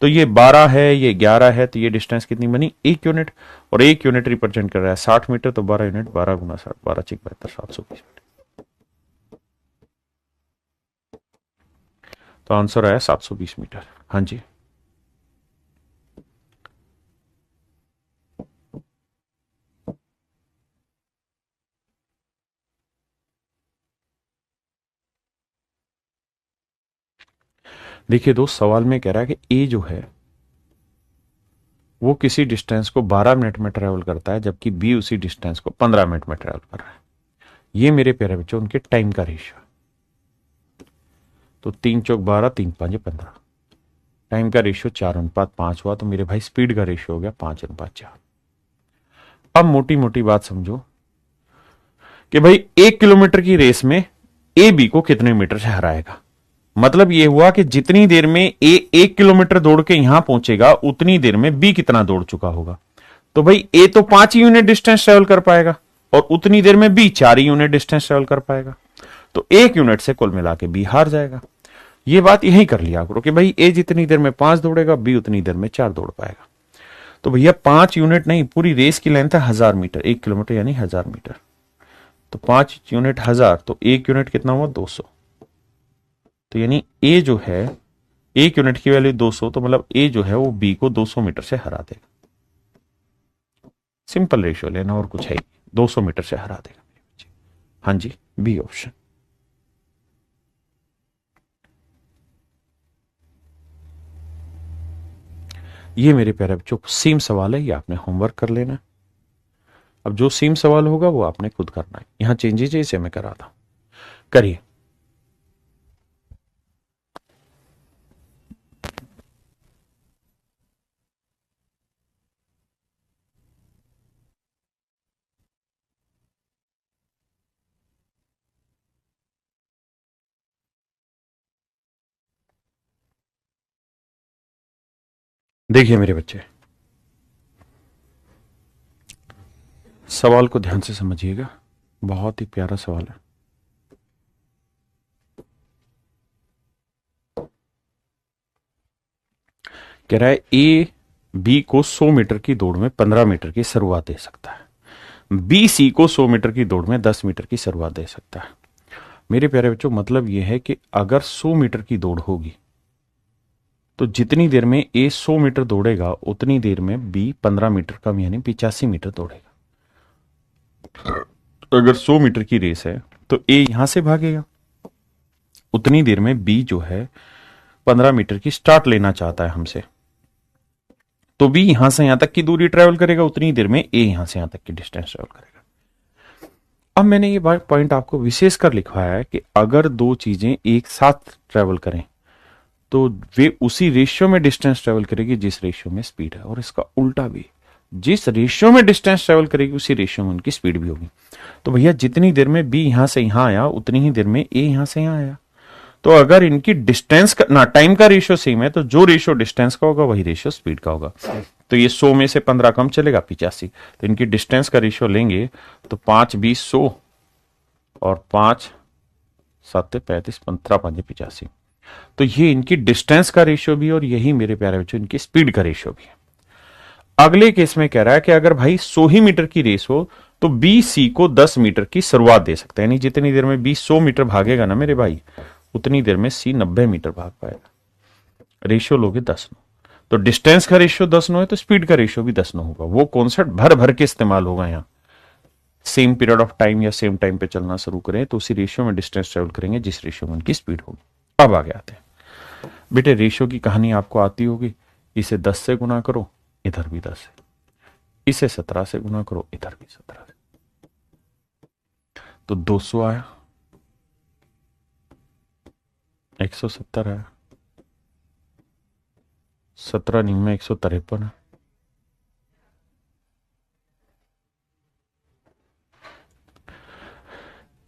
तो ये 12 है, ये 11 है, तो ये डिस्टेंस कितनी बनी? 1 यूनिट। और 1 यूनिट रिप्रेजेंट कर रहा है 60 मीटर, तो 12 यूनिट 12 गुना 60 12 6 72 720 मीटर। तो आंसर आया 720 मीटर। हाँ जी, देखिए दोस्त, सवाल में कह रहा है कि ए जो है वो किसी डिस्टेंस को 12 मिनट में ट्रेवल करता है जबकि बी उसी डिस्टेंस को 15 मिनट में ट्रेवल कर रहा है। ये मेरे प्यारे बच्चों उनके टाइम का रेशियो। तो 3 चौक 12 3 5 15। टाइम का रेशियो 4:5 हुआ। तो मेरे भाई स्पीड का रेशियो हो गया 5:4। अब मोटी मोटी बात समझो कि भाई 1 किलोमीटर की रेस में ए बी को कितने मीटर से हराएगा। मतलब यह हुआ कि जितनी देर में ए 1 किलोमीटर दौड़ के यहां पहुंचेगा उतनी देर में बी कितना दौड़ चुका होगा। तो भाई ए तो 5 यूनिट डिस्टेंस ट्रेवल कर पाएगा और उतनी देर में बी 4 यूनिट डिस्टेंस ट्रेवल कर पाएगा। तो 1 यूनिट से कुल मिला के बी हार जाएगा। ये बात यही कर लिया करो कि भाई ए जितनी देर में 5 दौड़ेगा बी उतनी देर में 4 दौड़ पाएगा। तो भैया 5 यूनिट नहीं, पूरी रेस की लेंथ है 1000 मीटर। 1 किलोमीटर यानी 1000 मीटर। तो 5 यूनिट 1000, तो 1 यूनिट कितना हुआ? 200। तो यानी ए जो है 1 यूनिट की वैल्यू 200, तो मतलब ए जो है वो बी को 200 मीटर से हरा देगा। सिंपल रेशियो लेना और कुछ है, 200 मीटर से हरा देगा। हाँ जी, बी ऑप्शन। ये मेरे प्यारे बच्चों सेम सवाल है, ये आपने होमवर्क कर लेना। अब जो सेम सवाल होगा वो आपने खुद करना है। यहां चेंजेस इसे मैं करा था, करिए। देखिए मेरे बच्चे, सवाल को ध्यान से समझिएगा, बहुत ही प्यारा सवाल है। कह रहा है ए बी को 100 मीटर की दौड़ में 15 मीटर की शुरुआत दे सकता है, बी सी को 100 मीटर की दौड़ में 10 मीटर की शुरुआत दे सकता है। मेरे प्यारे बच्चों, मतलब यह है कि अगर 100 मीटर की दौड़ होगी तो जितनी देर में ए 100 मीटर दौड़ेगा उतनी देर में बी 15 मीटर कम यानी 85 मीटर दौड़ेगा। अगर 100 मीटर की रेस है तो ए यहां से भागेगा, उतनी देर में बी जो है 15 मीटर की स्टार्ट लेना चाहता है हमसे, तो बी यहां से यहां तक की दूरी ट्रेवल करेगा, उतनी देर में ए यहां से यहां तक की डिस्टेंस ट्रेवल करेगा। अब मैंने ये पॉइंट आपको विशेष कर लिखवाया है कि अगर दो चीजें एक साथ ट्रेवल करें तो वे उसी रेशियो में डिस्टेंस ट्रेवल करेगी जिस रेशियो में स्पीड है, और इसका उल्टा भी, जिस रेशियो में डिस्टेंस ट्रेवल करेगी उसी रेशियो में उनकी स्पीड भी होगी। तो भैया जितनी देर में बी यहां से यहां आया उतनी ही देर में ए यहां से यहां आया। तो अगर इनकी डिस्टेंस का ना टाइम का रेशियो सेम है तो जो रेशियो डिस्टेंस का होगा वही रेशियो स्पीड का होगा। तो ये 100 में से 15 कम चलेगा 85, तो इनकी डिस्टेंस का रेशियो लेंगे तो 5 20 100 और 5 7 35 15 5 85। तो ये इनकी डिस्टेंस का रेशियो भी और यही मेरे प्यारे बच्चों इनकी स्पीड का रेशियो भी है। अगले केस में कह रहा है कि अगर भाई 100 ही मीटर की रेस हो तो बी सी को 10 मीटर की शुरुआत दे सकता है, यानी जितनी देर में बी 100 मीटर भागेगा ना मेरे भाई उतनी देर में सी 90 मीटर भाग पाएगा। रेशियो लोगे 10 9, तो डिस्टेंस का रेशियो 10 9 है तो स्पीड का रेशियो भी 10 9 होगा। वो कॉन्सेप्ट भर भर के इस्तेमाल होगा यहाँ। सेम पीरियड ऑफ टाइम या सेम टाइम पे चलना शुरू करें तो उसी रेशियो में डिस्टेंस ट्रेवल करेंगे जिस रेशियो में उनकी स्पीड होगी। अब आगे आते हैं बेटे, रेशियो की कहानी आपको आती होगी। इसे 10 से गुना करो, इधर भी 10 है, इसे 17 से गुना करो, इधर भी 17 से, तो 200 आया, 170 आया, 17 9 में 153 है।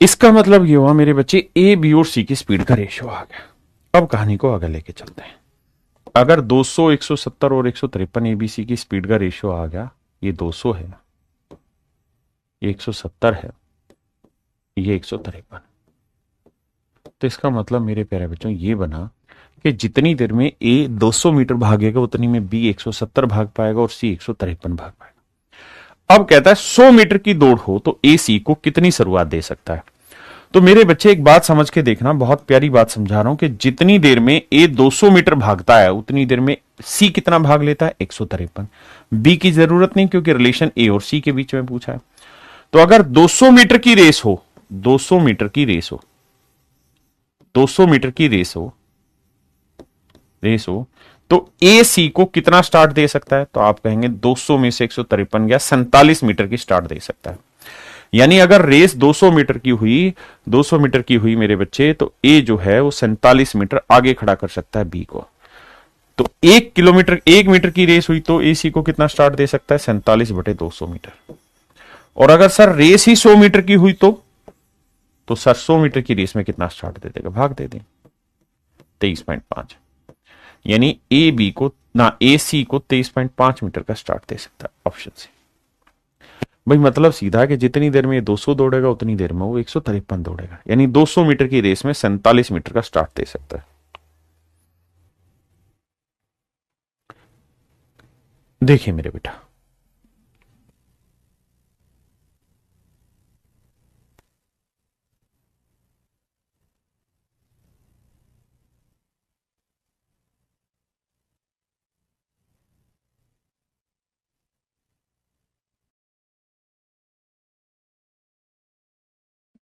इसका मतलब ये हुआ मेरे बच्चे ए बी और सी की स्पीड का रेशियो आ गया। अब कहानी को आगे लेके चलते हैं। अगर 200 170 और 153 एबीसी की स्पीड का रेशियो आ गया, ये 200 है, ये 170 है, ये 153, तो इसका मतलब मेरे प्यारे बच्चों ये बना कि जितनी देर में ए 200 मीटर भागेगा उतनी में बी 170 भाग पाएगा और सी 153 भाग पाएगा। अब कहता है 100 मीटर की दौड़ हो तो ए सी को कितनी शुरुआत दे सकता है। तो मेरे बच्चे एक बात समझ के देखना, बहुत प्यारी बात समझा रहा हूं कि जितनी देर में ए 200 मीटर भागता है उतनी देर में सी कितना भाग लेता है 153। बी की जरूरत नहीं क्योंकि रिलेशन ए और सी के बीच में पूछा है। तो अगर 200 मीटर की रेस हो, 200 मीटर की रेस हो, 200 मीटर की रेस हो तो ए सी को कितना स्टार्ट दे सकता है। तो आप कहेंगे 200 में से 153 गया, 47 मीटर की स्टार्ट दे सकता है। यानी अगर रेस 200 मीटर की हुई, 200 मीटर की हुई मेरे बच्चे, तो ए जो है वो 47 मीटर आगे खड़ा कर सकता है बी को। तो 1 मीटर की रेस हुई तो ए सी को कितना स्टार्ट दे सकता है 47/200 मीटर। और अगर सर रेस ही 100 मीटर की हुई तो सर 100 मीटर की रेस में कितना स्टार्ट दे देगा, भाग दे दें 23.5। यानी ए बी को ना ए सी को 23.5 मीटर का स्टार्ट दे सकता है, ऑप्शन सी। भाई मतलब सीधा है कि जितनी देर में ये 200 दौड़ेगा उतनी देर में वो 153 दौड़ेगा, यानी 200 मीटर की रेस में 47 मीटर का स्टार्ट दे सकता है। देखिए मेरे बेटा,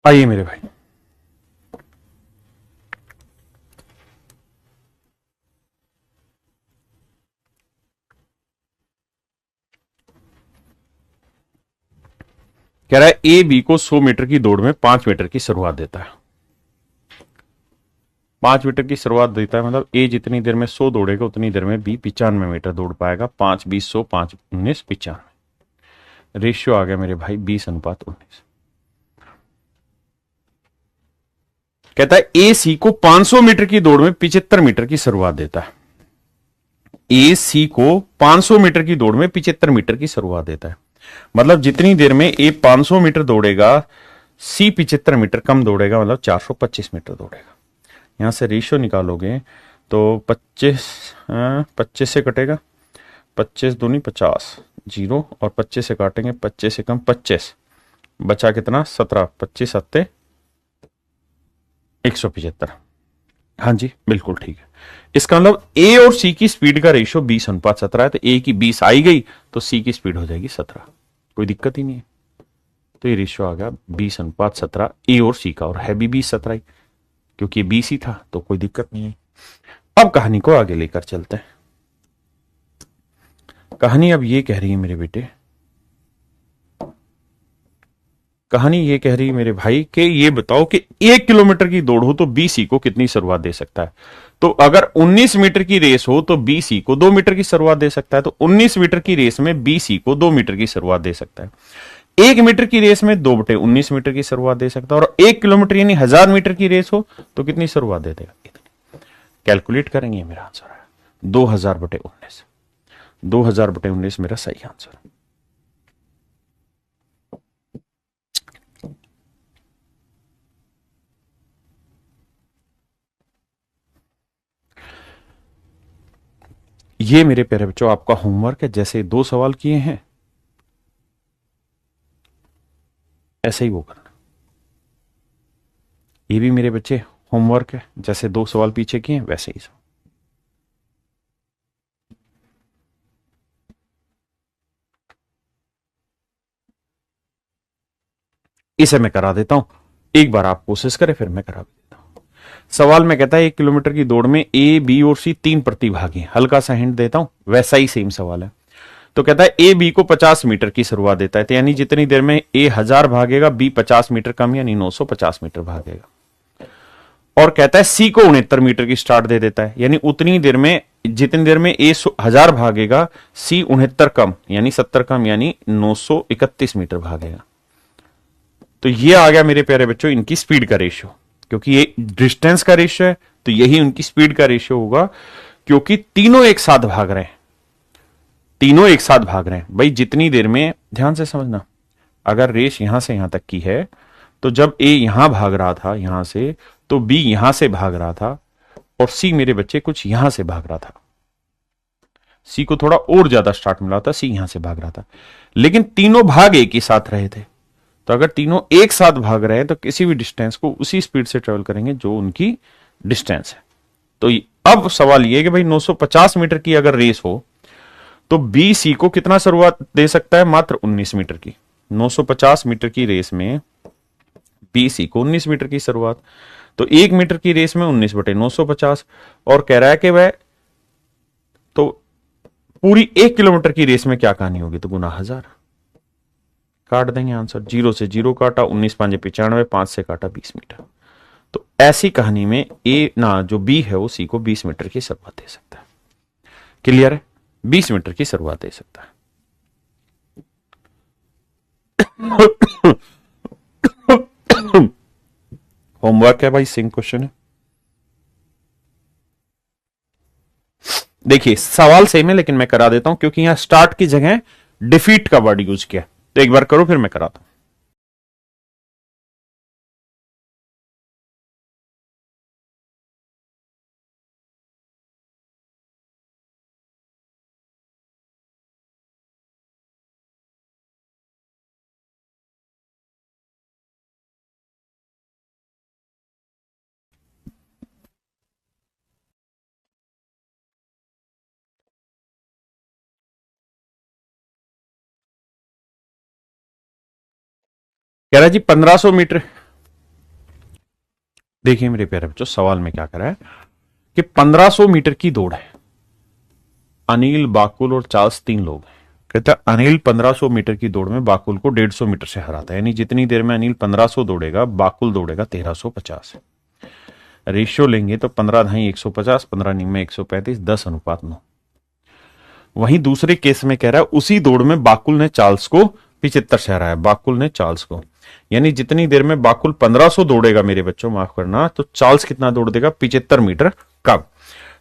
आइए मेरे भाई, कह रहा है ए बी को 100 मीटर की दौड़ में 5 मीटर की शुरुआत देता है। 5 मीटर की शुरुआत देता है मतलब ए जितनी देर में 100 दौड़ेगा उतनी देर में बी 95 मीटर दौड़ पाएगा। 5 20 100 5 19 95। रेशियो आ गया मेरे भाई 20:19। कहता है ए सी को 500 मीटर की दौड़ में 75 मीटर की शुरुआत देता है। ए सी को 500 मीटर की दौड़ में 75 मीटर की शुरुआत देता है, मतलब जितनी देर में ए 500 मीटर दौड़ेगा सी 75 मीटर कम दौड़ेगा, मतलब 425 मीटर दौड़ेगा। यहां से रेशियो निकालोगे तो 25 से कटेगा 25 दूनी 50, 0 और 25 से काटेंगे, 25 से कम 25, बचा कितना 17, 25 सत्ते 175। हाँ जी बिल्कुल ठीक है। इसका मतलब ए और सी की स्पीड का रेशियो 20:17 है, तो ए की 20 आई गई तो सी की स्पीड हो जाएगी 17, कोई दिक्कत ही नहीं है। तो ये रेशियो आ गया 20:17 ए और सी का, और है भी 20:17 ही, क्योंकि 20 ही था तो कोई दिक्कत नहीं है। अब कहानी को आगे लेकर चलते हैं। कहानी अब ये कह रही है मेरे बेटे, कहानी ये कह रही है मेरे भाई कि ये बताओ कि 1 किलोमीटर की दौड़ हो तो बीसी को कितनी शुरुआत दे सकता है। तो अगर 19 मीटर की रेस हो तो बीसी को 2 मीटर की शुरुआत दे सकता है, तो 19 मीटर की रेस में बीसी को 2 मीटर की शुरुआत दे सकता है। 1 मीटर की रेस में 2/19 मीटर की शुरुआत दे सकता है, और 1 किलोमीटर यानी 1000 मीटर की रेस हो तो कितनी शुरुआत दे देगा। कैलकुलेट करेंगे, मेरा आंसर है 2000/19। 2000/19 मेरा सही आंसर है। ये मेरे प्यारे बच्चों आपका होमवर्क है। जैसे 2 सवाल किए हैं ऐसे ही वो करना। ये भी मेरे बच्चे होमवर्क है, जैसे 2 सवाल पीछे किए हैं वैसे ही। इसे मैं करा देता हूं, एक बार आप कोशिश करें फिर मैं करा देता हूं। सवाल में कहता है 1 किलोमीटर की दौड़ में ए, बी और सी 3 प्रतिभागी। हल्का सा हिंट देता हूं, वैसा ही सेम सवाल है। तो कहता है ए बी को 50 मीटर की शुरुआत देता है, तो यानी जितनी देर में ए 1000 भागेगा बी 50 मीटर कम यानी 950 मीटर भागेगा। और कहता है सी को 69 मीटर की स्टार्ट दे देता है, यानी उतनी देर में जितनी देर में ए 1000 भागेगा सी 69 कम यानी 70 कम यानी 931 मीटर भागेगा। तो ये आ गया मेरे प्यारे बच्चों इनकी स्पीड का रेशियो। क्योंकि ये डिस्टेंस का रेशियो है तो यही उनकी स्पीड का रेशियो होगा, क्योंकि तीनों एक साथ भाग रहे हैं। तीनों एक साथ भाग रहे हैं भाई। जितनी देर में, ध्यान से समझना, अगर रेस यहां से यहां तक की है तो जब ए यहां भाग रहा था यहां से, तो बी यहां से भाग रहा था, और सी मेरे बच्चे कुछ यहां से भाग रहा था। सी को थोड़ा और ज्यादा स्टार्ट मिला था, सी यहां से भाग रहा था, लेकिन तीनों भाग एक ही साथ रहे थे। तो अगर तीनों एक साथ भाग रहे हैं तो किसी भी डिस्टेंस को उसी स्पीड से ट्रेवल करेंगे जो उनकी डिस्टेंस है। तो अब सवाल ये है कि भाई 950 मीटर की अगर रेस हो तो बी सी को कितना शुरुआत दे सकता है, मात्र 19 मीटर की। 950 मीटर की रेस में बी सी को 19 मीटर की शुरुआत, तो 1 मीटर की रेस में 19/950, और कह रहा है कि वह तो पूरी 1 किलोमीटर की रेस में क्या कहानी होगी, तो गुना 1000 काट देंगे आंसर। 0 से 0 काटा, 19 5 95, 5 से काटा 20 मीटर। तो ऐसी कहानी में ए ना जो बी है वो सी को 20 मीटर की शुरुआत दे सकता है। क्लियर है, 20 मीटर की शुरुआत दे सकता है। होमवर्क है भाई, सिंक क्वेश्चन है। देखिए सवाल सेम है लेकिन मैं करा देता हूं, क्योंकि यहां स्टार्ट की जगह डिफीट का वर्ड यूज किया। तो एक बार करो फिर मैं कराता हूं। कह रहा है जी 1500 मीटर। देखिए मेरे प्यारे बच्चों सवाल में क्या करा है कि 1500 मीटर की दौड़ है। अनिल, बाकुल और चार्ल्स 3 लोग हैं। कहता है अनिल 1500 मीटर की दौड़ में बाकुल को 150 मीटर से हराता है, यानी जितनी देर में अनिल 1500 दौड़ेगा बाकुल दौड़ेगा 1350। रेशियो लेंगे तो 15 ढाई 150, 15 निम्न 135, 10:9। वहीं दूसरे केस में कह रहा है उसी दौड़ में बाकुल ने चार्ल्स को 75 से हराया। बाकुल ने चार्ल्स को, यानी जितनी देर में बाकुल 1500 दौड़ेगा मेरे बच्चों, माफ करना, तो चार्ल्स कितना दौड़ देगा, 75 मीटर कम।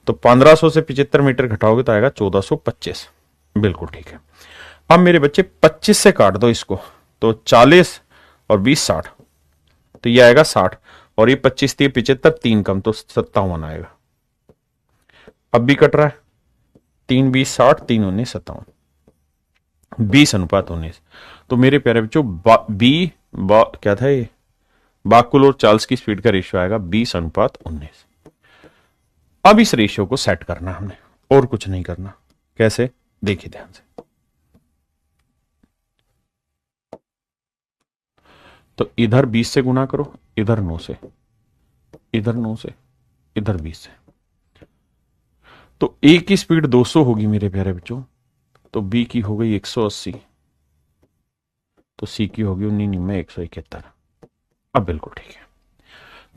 तो 1500 से 75 मीटर घटाओगे तो आएगा 1425। बिल्कुल ठीक है। अब मेरे बच्चे 25 से काट दो इसको, तो 40 और 20 60, तो ये आएगा 60, और ये 25 थी 75, 3 कम तो 57 आएगा। अब भी कट रहा है, 3 20 60, 3 19 57, 20:19। तो मेरे प्यारे बच्चों क्या था ये, बाकुल और चार्ल्स की स्पीड का रेशियो आएगा 20:19। अब इस रेशियो को सेट करना हमने, और कुछ नहीं करना। कैसे, देखिए ध्यान से। तो इधर 20 से गुना करो, इधर 9 से, इधर 9 से, इधर 20 से। तो ए की स्पीड 200 होगी मेरे प्यारे बच्चों, तो बी की हो गई 180, तो सी की होगी 171। अब बिल्कुल ठीक है।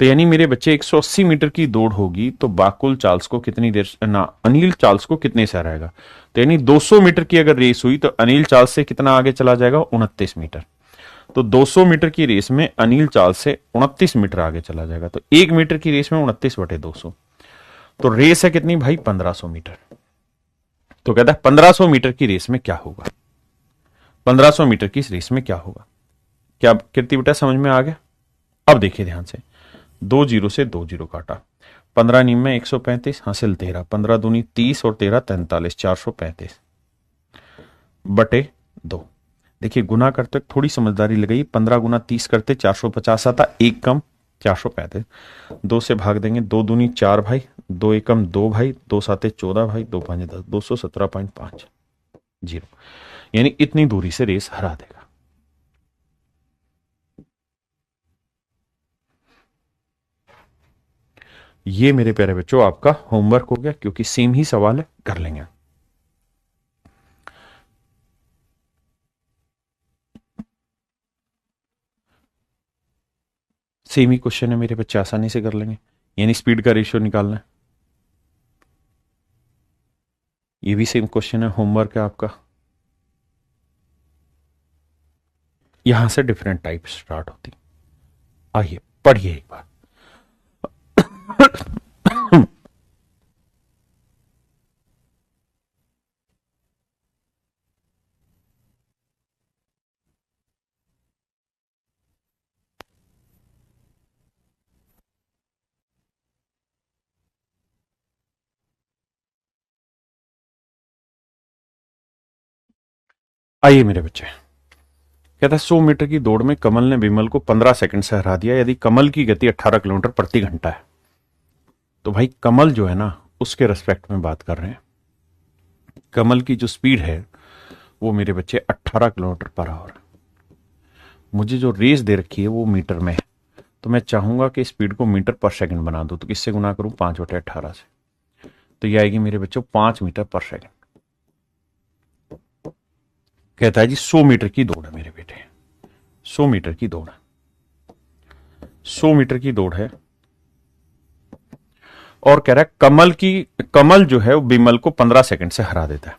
तो यानी मेरे बच्चे 180 मीटर की दौड़ होगी, तो बाकुल चार्ल्स को कितनी देर ना अनिल चार्ल्स को कितने से हराएगा। तो यानी 200 मीटर की अगर रेस हुई तो अनिल चार्ल्स से कितना आगे चला जाएगा, 29 मीटर। तो 200 मीटर की रेस में अनिल चार्ल्स से 29 मीटर आगे चला जाएगा। तो 1 मीटर की रेस में 29/200, तो रेस है कितनी भाई, 1500 मीटर। तो कहता है 1500 मीटर की रेस में क्या होगा, 1500 मीटर की रेस में क्या होगा। क्या कीर्ति बेटा समझ में आ गया। अब देखिए ध्यान से, 2 जीरो से 2 जीरो काटा, 15 नीम में 135 हासिल 13, 15 दूनी 30 और 13 43, 435 बटे 2। देखिए गुना करते थोड़ी समझदारी लगाई, 15 गुना 30 करते 450 आता, एक कम 435, 2 से भाग देंगे, 2 दूनी 4 भाई, 2 एकम 2 भाई, 2 साते 14 भाई, 2 5 10, 217.5 जीरो, यानी इतनी दूरी से रेस हरा देगा। ये मेरे प्यारे बच्चों आपका होमवर्क हो गया, क्योंकि सेम ही सवाल है, कर लेंगे। सेम ही क्वेश्चन है मेरे बच्चे, आसानी से कर लेंगे। यानी स्पीड का रेशियो निकालना है, ये भी सेम क्वेश्चन है, होमवर्क है आपका। यहां से डिफरेंट टाइप स्टार्ट होती। आइए पढ़िए एक बार। आइए मेरे बच्चे, कहता है 100 मीटर की दौड़ में कमल ने विमल को 15 सेकंड से हरा दिया, यदि कमल की गति 18 किलोमीटर प्रति घंटा है। तो भाई कमल जो है ना, उसके रेस्पेक्ट में बात कर रहे हैं। कमल की जो स्पीड है वो मेरे बच्चे 18 किलोमीटर पर आवर। मुझे जो रेस दे रखी है वो मीटर में है, तो मैं चाहूंगा कि स्पीड को मीटर पर सेकंड बना दूं। तो किससे गुना करूं, 5/18 से। तो ये आएगी मेरे बच्चों 5 मीटर पर सेकंड। कहता है जी 100 मीटर की दौड़ है मेरे बेटे, 100 मीटर की दौड़ है, 100 मीटर की दौड़ है, और कह रहा है कमल जो है वो बिमल को 15 सेकंड से हरा देता है।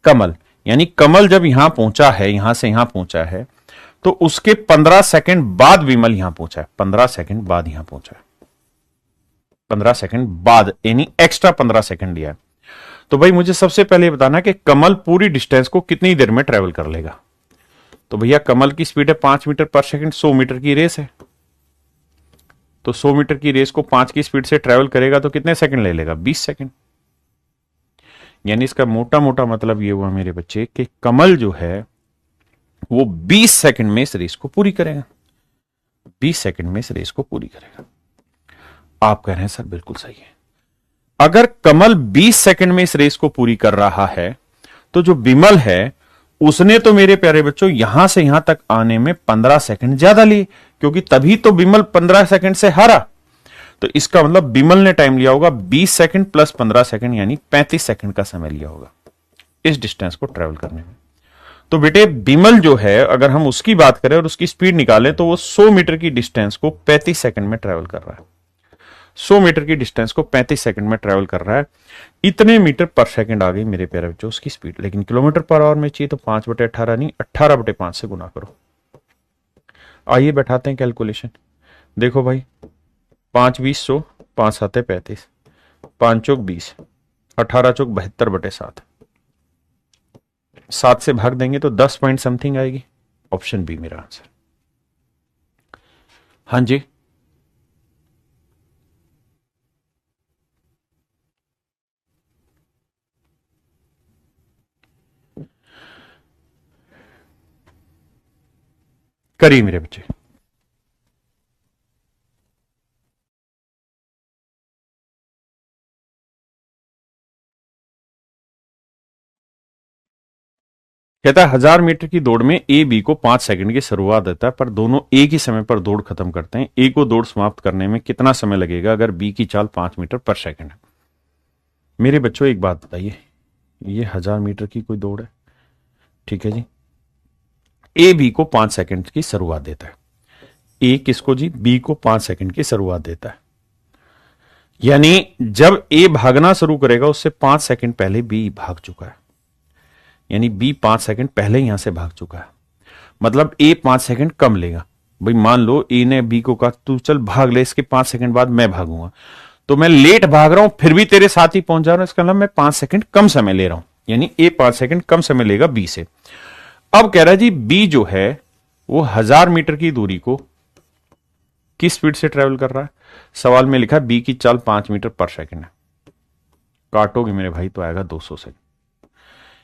कमल यानी कमल जब यहां पहुंचा है, यहां से यहां पहुंचा है, तो उसके 15 सेकंड बाद विमल यहां पहुंचा है, 15 सेकंड बाद यहां पहुंचा है, 15 सेकंड बाद, यानी एक्स्ट्रा 15 सेकंड लिया है। तो भाई मुझे सबसे पहले बताना कि कमल पूरी डिस्टेंस को कितनी देर में ट्रेवल कर लेगा। तो भैया कमल की स्पीड है 5 मीटर पर सेकंड, 100 मीटर की रेस है, तो 100 मीटर की रेस को 5 की स्पीड से ट्रेवल करेगा तो कितने सेकंड ले लेगा, 20 सेकंड। यानी इसका मोटा मोटा मतलब ये हुआ मेरे बच्चे कि कमल जो है वो 20 सेकंड में इस रेस को पूरी करेगा, 20 सेकंड में इस रेस को पूरी करेगा। आप कह रहे हैं सर बिल्कुल सही है। अगर कमल 20 सेकंड में इस रेस को पूरी कर रहा है, तो जो विमल है उसने तो मेरे प्यारे बच्चों यहां से यहां तक आने में 15 सेकंड ज्यादा लिए, क्योंकि तभी तो विमल 15 सेकंड से हारा। तो इसका मतलब विमल ने टाइम लिया होगा 20 सेकंड प्लस 15 सेकंड, यानी 35 सेकंड का समय लिया होगा इस डिस्टेंस को ट्रेवल करने में। तो बेटे विमल जो है, अगर हम उसकी बात करें और उसकी स्पीड निकालें, तो वो 100 मीटर की डिस्टेंस को 35 सेकंड में ट्रेवल कर रहा है, 100 मीटर की डिस्टेंस को 35 सेकंड में ट्रेवल कर रहा है। इतने मीटर पर सेकंड आ गई मेरे प्यारे बच्चों उसकी स्पीड। लेकिन किलोमीटर पर आवर में चाहिए, तो 5/18 नहीं 18/5 से गुना करो। आइए बैठाते हैं कैलकुलेशन। देखो भाई 5 20 100, 5 7 35, 5 चौक 20, 18 चौक 72/7, 7 से भाग देंगे तो 10 पॉइंट समथिंग आएगी। ऑप्शन बी मेरा आंसर। हाँ जी, करिए मेरे बच्चे। कहता है 1000 मीटर की दौड़ में ए बी को 5 सेकंड की शुरुआत देता है, पर दोनों एक ही समय पर दौड़ खत्म करते हैं। ए को दौड़ समाप्त करने में कितना समय लगेगा अगर बी की चाल 5 मीटर पर सेकंड है? मेरे बच्चों एक बात बताइए, ये 1000 मीटर की कोई दौड़ है, ठीक है जी। ए बी को 5 सेकंड की शुरुआत देता है। ए किसको जी? बी को 5 सेकंड की शुरुआत देता है। यानी जब ए भागना शुरू करेगा उससे 5 सेकंड पहले बी भाग चुका है, यानी बी 5 सेकंड पहले यहां से भाग चुका है। मतलब ए 5 सेकंड कम लेगा। भाई मान लो ए ने बी को कहा तू चल भाग ले, इसके 5 सेकंड बाद मैं भागूंगा, तो मैं लेट भाग रहा हूं फिर भी तेरे साथ ही पहुंच जा रहा हूं, इसका मतलब मैं 5 सेकंड कम समय ले रहा हूं, यानी ए 5 सेकंड कम समय लेगा बी से। अब कह रहा है जी बी जो है वो 1000 मीटर की दूरी को किस स्पीड से ट्रेवल कर रहा है? सवाल में लिखा बी की चाल 5 मीटर पर सेकंड है। काटोगे मेरे भाई तो आएगा 200 सेकंड,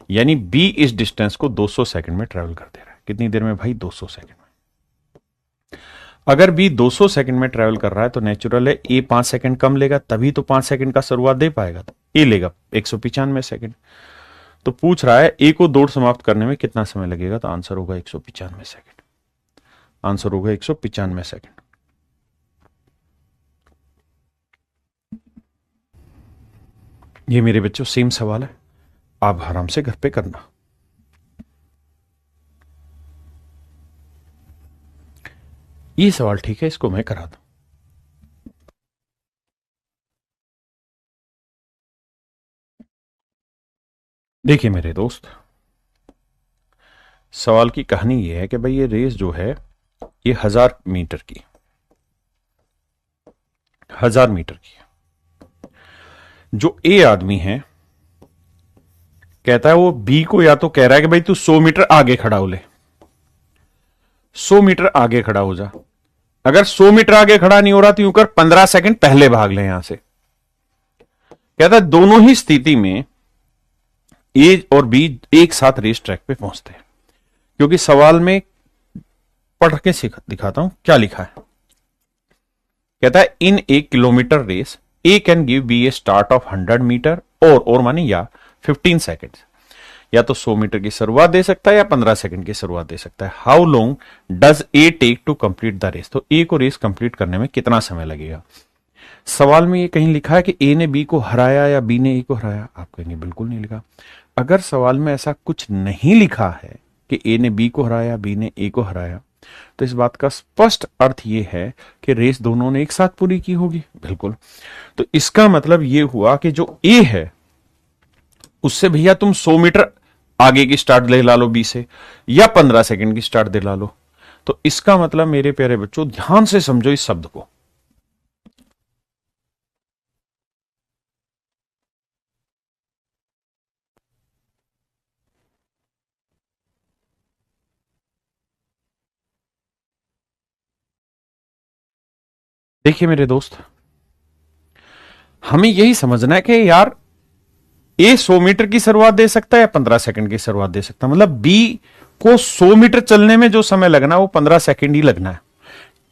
यानी बी इस डिस्टेंस को 200 सेकंड में ट्रेवल कर दे रहा है। कितनी देर में भाई? 200 सेकंड में। अगर बी 200 सेकंड में ट्रेवल कर रहा है तो नेचुरल है ए 5 सेकंड कम लेगा, तभी तो 5 सेकंड का शुरुआत दे पाएगा। तो ए लेगा 195 सेकंड। तो पूछ रहा है ए को दौड़ समाप्त करने में कितना समय लगेगा, तो आंसर होगा 195 सेकंड। आंसर होगा 195 सेकंड। ये मेरे बच्चों सेम सवाल है, आप आराम से घर पे करना। ये सवाल ठीक है, इसको मैं करा दूं। देखिए मेरे दोस्त, सवाल की कहानी ये है कि भाई ये रेस जो है ये 1000 मीटर की, 1000 मीटर की है। जो ए आदमी है कहता है वो बी को या तो कह रहा है कि भाई तू 100 मीटर आगे खड़ा हो ले, 100 मीटर आगे खड़ा हो जा। अगर 100 मीटर आगे खड़ा नहीं हो रहा तो यूं कर 15 सेकंड पहले भाग ले यहां से। कहता है दोनों ही स्थिति में ए और बी एक साथ रेस ट्रैक पे पहुंचते हैं, क्योंकि सवाल में पढ़ के दिखाता हूं क्या लिखा है। कहता है in a kilometre race A can give B a start of 100 metre और माने या 15 सेकेंड, या तो 100 मीटर की शुरुआत दे सकता है या 15 सेकंड की शुरुआत दे सकता है। How long does A take to complete the race? तो ए को रेस कंप्लीट करने में कितना समय लगेगा? सवाल में ये कहीं लिखा है कि ए ने बी को हराया या बी ने ए को हराया? आप कहेंगे बिल्कुल नहीं लिखा। अगर सवाल में ऐसा कुछ नहीं लिखा है कि ए ने बी को हराया बी ने ए को हराया, तो इस बात का स्पष्ट अर्थ यह है कि रेस दोनों ने एक साथ पूरी की होगी। बिल्कुल। तो इसका मतलब यह हुआ कि जो ए है उससे भैया तुम 100 मीटर आगे की स्टार्ट दिला लो बी से, या 15 सेकंड की स्टार्ट दिला लो। तो इसका मतलब मेरे प्यारे बच्चों ध्यान से समझो इस शब्द को। देखिए मेरे दोस्त, हमें यही समझना है कि यार ए 100 मीटर की शुरुआत दे सकता है या 15 सेकंड की शुरुआत दे सकता है। मतलब बी को 100 मीटर चलने में जो समय लगना है वो 15 सेकंड ही लगना है।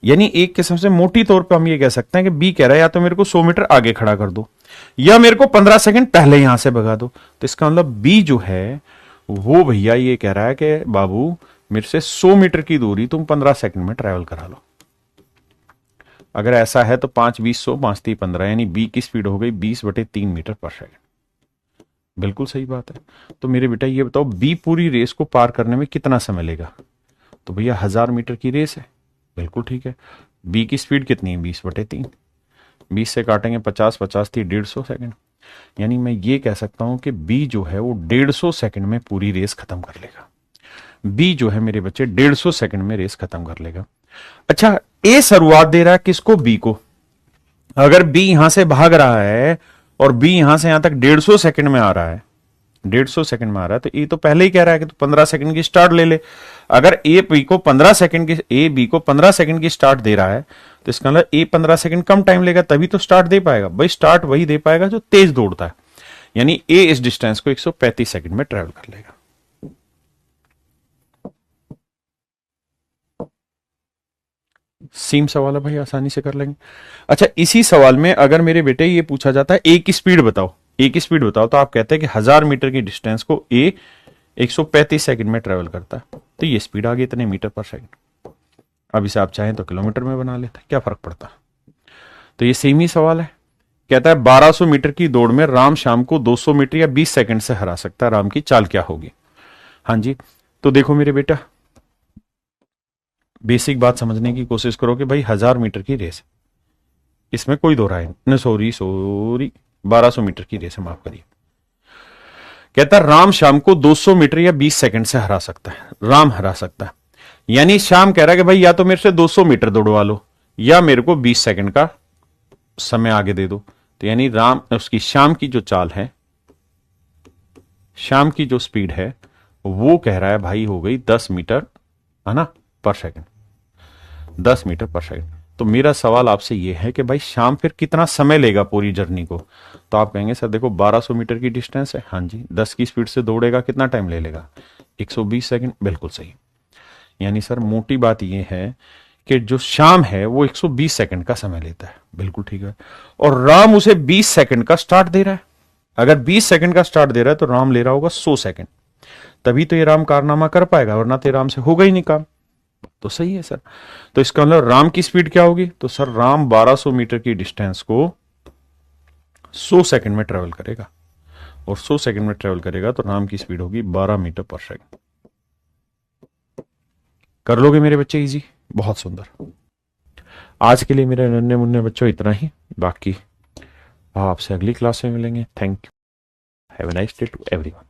यानी एक किस्म से मोटी तौर पे हम ये कह सकते हैं कि बी कह रहा है या तो मेरे को 100 मीटर आगे खड़ा कर दो या मेरे को 15 सेकंड पहले यहां से भगा दो। तो इसका मतलब बी जो है वो भैया ये कह रहा है कि बाबू मेरे से 100 मीटर की दूरी तुम 15 सेकंड में ट्रेवल करा लो। अगर ऐसा है तो 5 20 100 5 3 15, यानी बी की स्पीड हो गई 20/3 मीटर पर सेकंड। बिल्कुल सही बात है। तो मेरे बेटा ये बताओ बी पूरी रेस को पार करने में कितना समय लेगा? तो भैया 1000 मीटर की रेस है, बिल्कुल ठीक है। बी की स्पीड कितनी है? 20/3। 20 से काटेंगे 50, 50 थी 150 सेकंड। यानी मैं ये कह सकता हूं कि बी जो है वो 150 सेकंड में पूरी रेस खत्म कर लेगा। बी जो है मेरे बच्चे 150 सेकंड में रेस खत्म कर लेगा। अच्छा, ए शुरुआत दे रहा है किसको? बी को। अगर बी यहां से भाग रहा है और बी यहां से यहां तक 150 सेकंड में आ रहा है, 150 सेकंड में आ रहा है, तो ए तो पहले ही कह रहा है कि तू 15 सेकंड की स्टार्ट ले ले। अगर ए बी को 15 सेकंड की स्टार्ट दे रहा है तो इसका मतलब ए 15 सेकंड कम टाइम लेगा तभी तो स्टार्ट दे पाएगा। भाई स्टार्ट वही दे पाएगा जो तेज दौड़ता है। यानी ए इस डिस्टेंस को 135 सेकंड में ट्रेवल कर लेगा। सेम सवाल है भाई, आसानी से कर लेंगे। अच्छा, इसी सवाल में अगर मेरे बेटे ये पूछा जाता है ए की स्पीड बताओ, ए की स्पीड बताओ, तो आप कहते हैं कि 1000 मीटर की डिस्टेंस को ए 135 सेकंड में ट्रेवल करता है, तो ये स्पीड आ गई इतने मीटर पर सेकंड। अब इसे आप चाहें तो किलोमीटर में बना लेते हैं, क्या फर्क पड़ता है। तो ये सेम ही सवाल है। कहता है 1200 मीटर की दौड़ में राम श्याम को 200 मीटर या 20 सेकंड से हरा सकता है, राम की चाल क्या होगी। हाँ जी, तो देखो मेरे बेटा, बेसिक बात समझने की कोशिश करो कि भाई 1000 मीटर की रेस, इसमें कोई दो राय नहीं, सॉरी 1200 मीटर की रेस है, माफ करिए। कहता है राम श्याम को 200 मीटर या 20 सेकंड से हरा सकता है, राम हरा सकता है। यानी श्याम कह रहा है कि भाई या तो मेरे से 200 मीटर दौड़वा लो या मेरे को 20 सेकंड का समय आगे दे दो। तो यानी राम, उसकी श्याम की जो चाल है, श्याम की जो स्पीड है, वो कह रहा है भाई हो गई 10 मीटर, है ना, पर सेकंड, 10 मीटर पर सेकंड। तो मेरा सवाल आपसे ये है कि भाई श्याम फिर कितना समय लेगा पूरी जर्नी को। तो आप कहेंगे सर देखो 1200 मीटर की डिस्टेंस है, हाँ जी, 10 की स्पीड से दौड़ेगा, कितना टाइम ले लेगा, 120 सेकंड। बिल्कुल सही। यानी सर मोटी बात यह है कि जो श्याम है वो 120 सेकंड का समय लेता है, बिल्कुल ठीक है। और राम उसे 20 सेकंड का स्टार्ट दे रहा है। अगर 20 सेकंड का स्टार्ट दे रहा है तो राम ले रहा होगा 100 सेकंड, तभी तो ये राम कारनामा कर पाएगा, वरना तो राम से होगा ही नहीं काम। तो सही है सर। तो इसका मतलब राम की स्पीड क्या होगी, तो सर राम 1200 मीटर की डिस्टेंस को 100 सेकंड में ट्रेवल करेगा, और 100 सेकंड में ट्रेवल करेगा तो राम की स्पीड होगी 12 मीटर पर सेकंड। कर लोगे मेरे बच्चे इजी, बहुत सुंदर। आज के लिए मेरे नन्हे मुन्ने बच्चों इतना ही, बाकी आपसे अगली क्लास में मिलेंगे। Thank you, have a nice day to everyone.